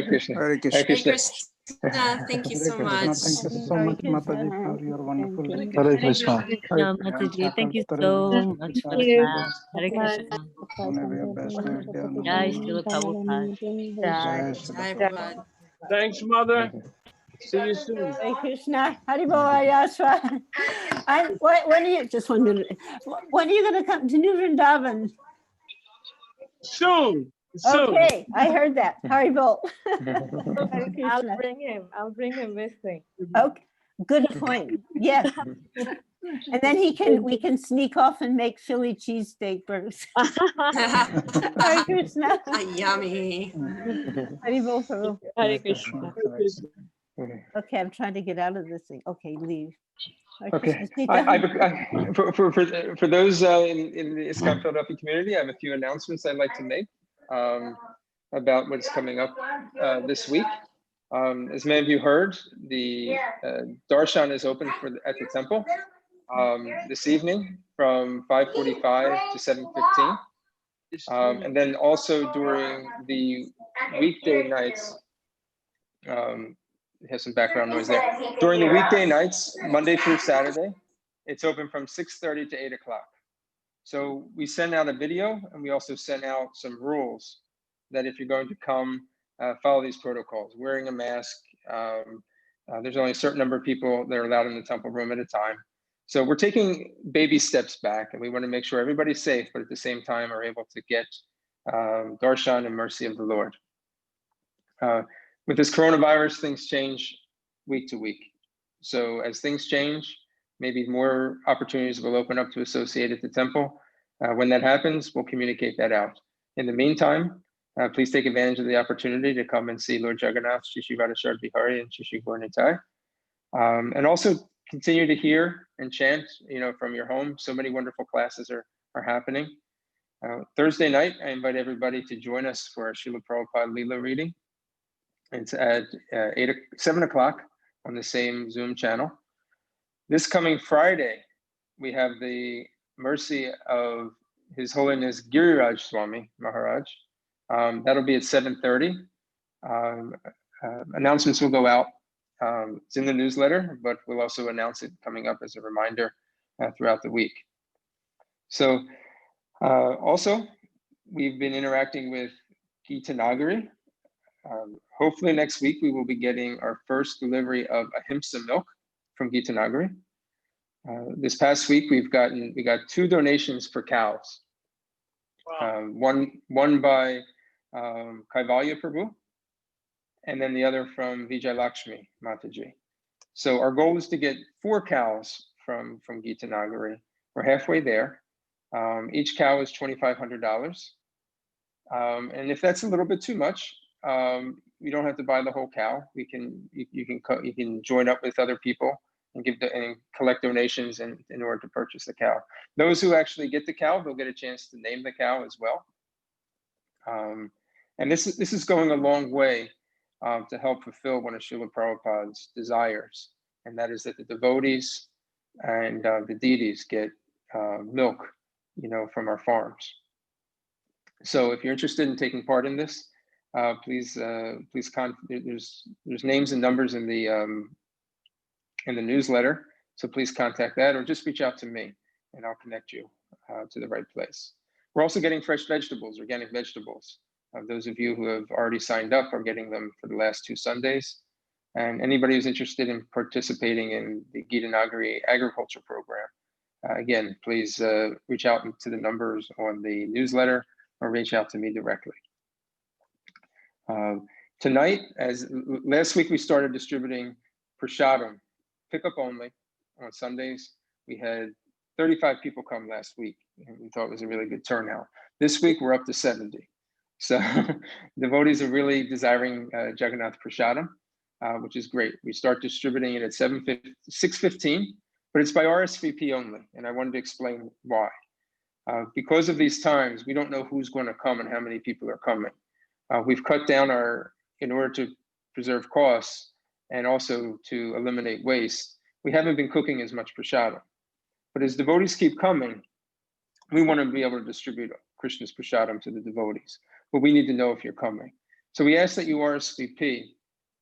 Krishna. Hare Krishna. Thank you so much. Thank you so much, Mataji, for your wonderful. Hare Krishna. Mataji, thank you so much for the class. Hare Krishna. Jai Srila Prabhupada. Jai Prabhupada. Thanks, Mother. See you soon. Hare Krishna. Haribol Yashwa. When are you, just 1 minute, when are you going to come to New Vrindavan? Soon. Okay, I heard that. Haribol. I'll bring him with me. Okay, good point. Yes. And then we can sneak off and make Philly cheesesteak burgers. Hare Krishna. Yummy. Haribol Prabhu. Hare Krishna. Okay, I'm trying to get out of this thing. Okay, leave. Okay. For those in the ISKCON Philadelphia community, I have a few announcements I'd like to make about what's coming up this week. As many of you heard, the darshan is open at the temple this evening from 5:45 to 7:15, and then also during the weekday nights. Has some background noise there. During the weekday nights, Monday through Saturday, it's open from 6:30 to 8 o'clock. So we send out a video, and we also send out some rules that if you're going to come, follow these protocols. Wearing a mask. There's only a certain number of people that are allowed in the temple room at a time. So we're taking baby steps back, and we want to make sure everybody's safe, but at the same time are able to get darshan and mercy of the Lord. With this coronavirus, things change week to week. So as things change, maybe more opportunities will open up to associate at the temple. When that happens, we'll communicate that out. In the meantime, please take advantage of the opportunity to come and see Lord Jagannath, Shri Shri Radhashar Bihari, and Shri Shri Gauranitai. And also continue to hear and chant, from your home. So many wonderful classes are happening. Thursday night, I invite everybody to join us for our Srila Prabhupada Leela reading. It's at 7 o'clock on the same Zoom channel. This coming Friday, we have the mercy of His Holiness Giriraj Swami Maharaj. That'll be at 7:30. Announcements will go out. It's in the newsletter, but we'll also announce it coming up as a reminder throughout the week. So also, we've been interacting with Gita Nagari. Hopefully next week we will be getting our first delivery of ahimsa milk from Gita Nagari. This past week we got 2 donations for cows. One by Kaivalya Prabhu, and then the other from Vijay Lakshmi Mataji. So our goal is to get 4 cows from Gita Nagari. We're halfway there. Each cow is $2,500. And if that's a little bit too much, you don't have to buy the whole cow. You can join up with other people and and collect donations in order to purchase the cow. Those who actually get the cow, they'll get a chance to name the cow as well. And this is going a long way to help fulfill one of Srila Prabhupada's desires, and that is that the devotees and the deities get milk, from our farms. So if you're interested in taking part in this, please there's names and numbers in the newsletter. So please contact that, or just reach out to me and I'll connect you to the right place. We're also getting fresh vegetables, organic vegetables. Those of you who have already signed up are getting them for the last 2 Sundays. And anybody who's interested in participating in the Gita Nagari agriculture program, again, please reach out to the numbers on the newsletter or reach out to me directly. Tonight, as last week, we started distributing prasadam, pickup only on Sundays. We had 35 people come last week, and we thought it was a really good turnout. This week, we're up to 70. So devotees are really desiring Jagannath prasadam, which is great. We start distributing it at 6:15, but it's by RSVP only, and I wanted to explain why. Because of these times, we don't know who's going to come and how many people are coming. We've cut down in order to preserve costs and also to eliminate waste, we haven't been cooking as much prasadam. But as devotees keep coming, we want to be able to distribute Krishna's prasadam to the devotees, but we need to know if you're coming. So we ask that you RSVP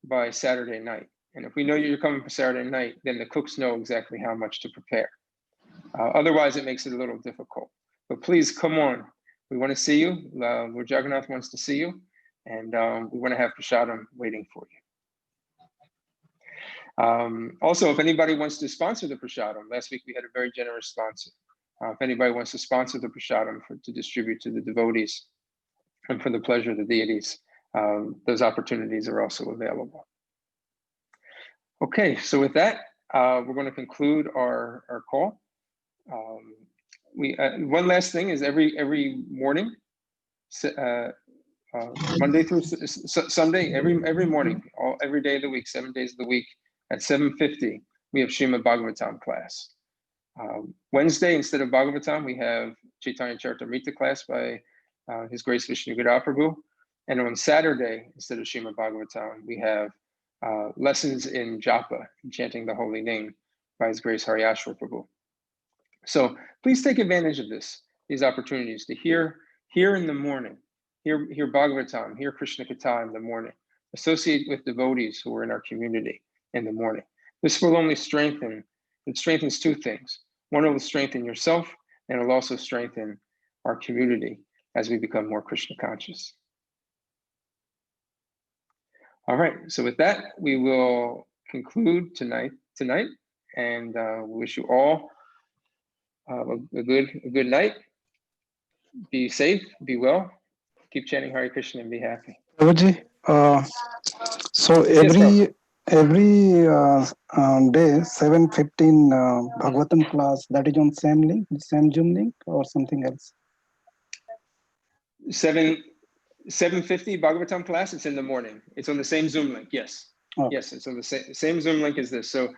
by Saturday night. And if we know you're coming for Saturday night, then the cooks know exactly how much to prepare. Otherwise, it makes it a little difficult. But please come on. We want to see you. Lord Jagannath wants to see you. And we want to have prasadam waiting for you. Also, if anybody wants to sponsor the prasadam, last week we had a very generous sponsor. If anybody wants to sponsor the prasadam to distribute to the devotees and for the pleasure of the deities, those opportunities are also available. Okay, so with that, we're going to conclude our call. One last thing is every morning, Monday through Sunday, every morning, every day of the week, 7 days of the week, at 7:50, we have Srimad-Bhagavatam class. Wednesday, instead of Bhagavatam, we have Chaitanya Charitamrita class by His Grace Vishnu Gada Prabhu. And on Saturday, instead of Srimad-Bhagavatam, we have lessons in japa, chanting the holy name by His Grace Haryashvara Prabhu. So please take advantage of these opportunities to hear in the morning, hear Bhagavatam, hear Krishna Katha in the morning, associate with devotees who are in our community in the morning. This will only strengthen, it strengthens 2 things. One, it will strengthen yourself, and it will also strengthen our community as we become more Krishna conscious. All right, so with that, we will conclude tonight, and wish you all a good night. Be safe, be well, keep chanting Hare Krishna and be happy. Prabhuji, so every day, 7:15 Bhagavatam class, that is on same link, same Zoom link, or something else? 7:50 Bhagavatam class, it's in the morning. It's on the same Zoom link, yes. Oh. Yes, it's on the same Zoom link as this. So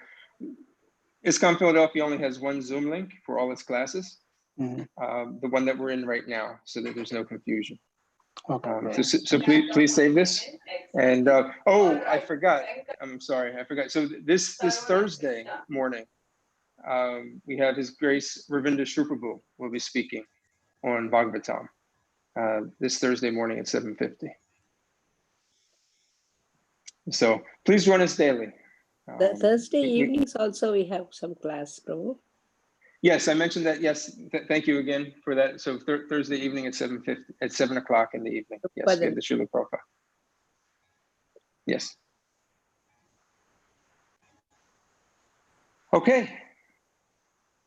ISKCON Philadelphia only has one Zoom link for all its classes, the one that we're in right now, so that there's no confusion. Okay. So please save this. And oh, I forgot. I'm sorry, I forgot. So this Thursday morning, we have His Grace Ravinda Shruprabhu will be speaking on Bhagavatam this Thursday morning at 7:50. So please join us daily. The Thursday evenings also we have some class, Prabhu. Yes, I mentioned that. Yes, thank you again for that. So Thursday evening at 7 o'clock in the evening. Yes, we have the Srila Prabhupada. Yes. Okay.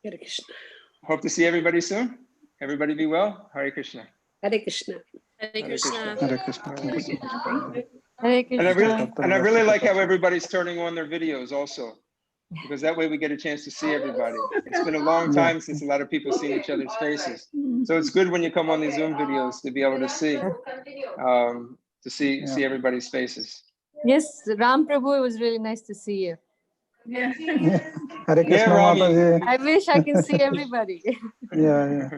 Hare Krishna. Hope to see everybody soon. Everybody be well. Hare Krishna. Hare Krishna. Hare Krishna. Hare Krishna. Hare Krishna. And I really like how everybody's turning on their videos also. because that way we get a chance to see everybody. It's been a long time since a lot of people seen each other's faces. So it's good when you come on these Zoom videos to be able to see everybody's faces. Yes, Ram Prabhu, it was really nice to see you. Yeah. Hare Krishna Mataji. I wish I can see everybody. Yeah.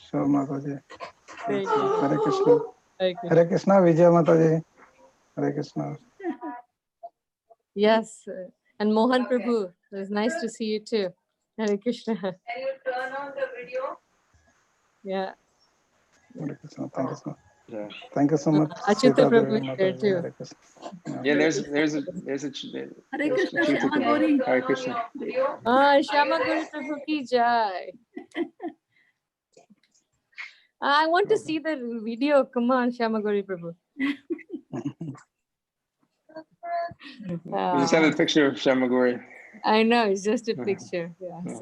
Sure, Mataji. Thank you. Hare Krishna. Hare Krishna, Vijay Mataji. Hare Krishna. Yes, and Mohan Prabhu, it was nice to see you too. Hare Krishna. Can you turn on the video? Yeah. Hare Krishna. Thank you so much. Yeah. Thank you so much. Achyuta Sita Prabhu Devi is there Mataji. too. Hare Krishna. Yeah, there's Hare Krishna, Achyuta Shama Prabhu. Gauri. Hare Krishna. Shama Gauri Prabhu ki jai. I want to see the video. Come on, Shama Gauri Prabhu. We just have a picture of Shamaguri. I know, it's just a picture. Yeah. So.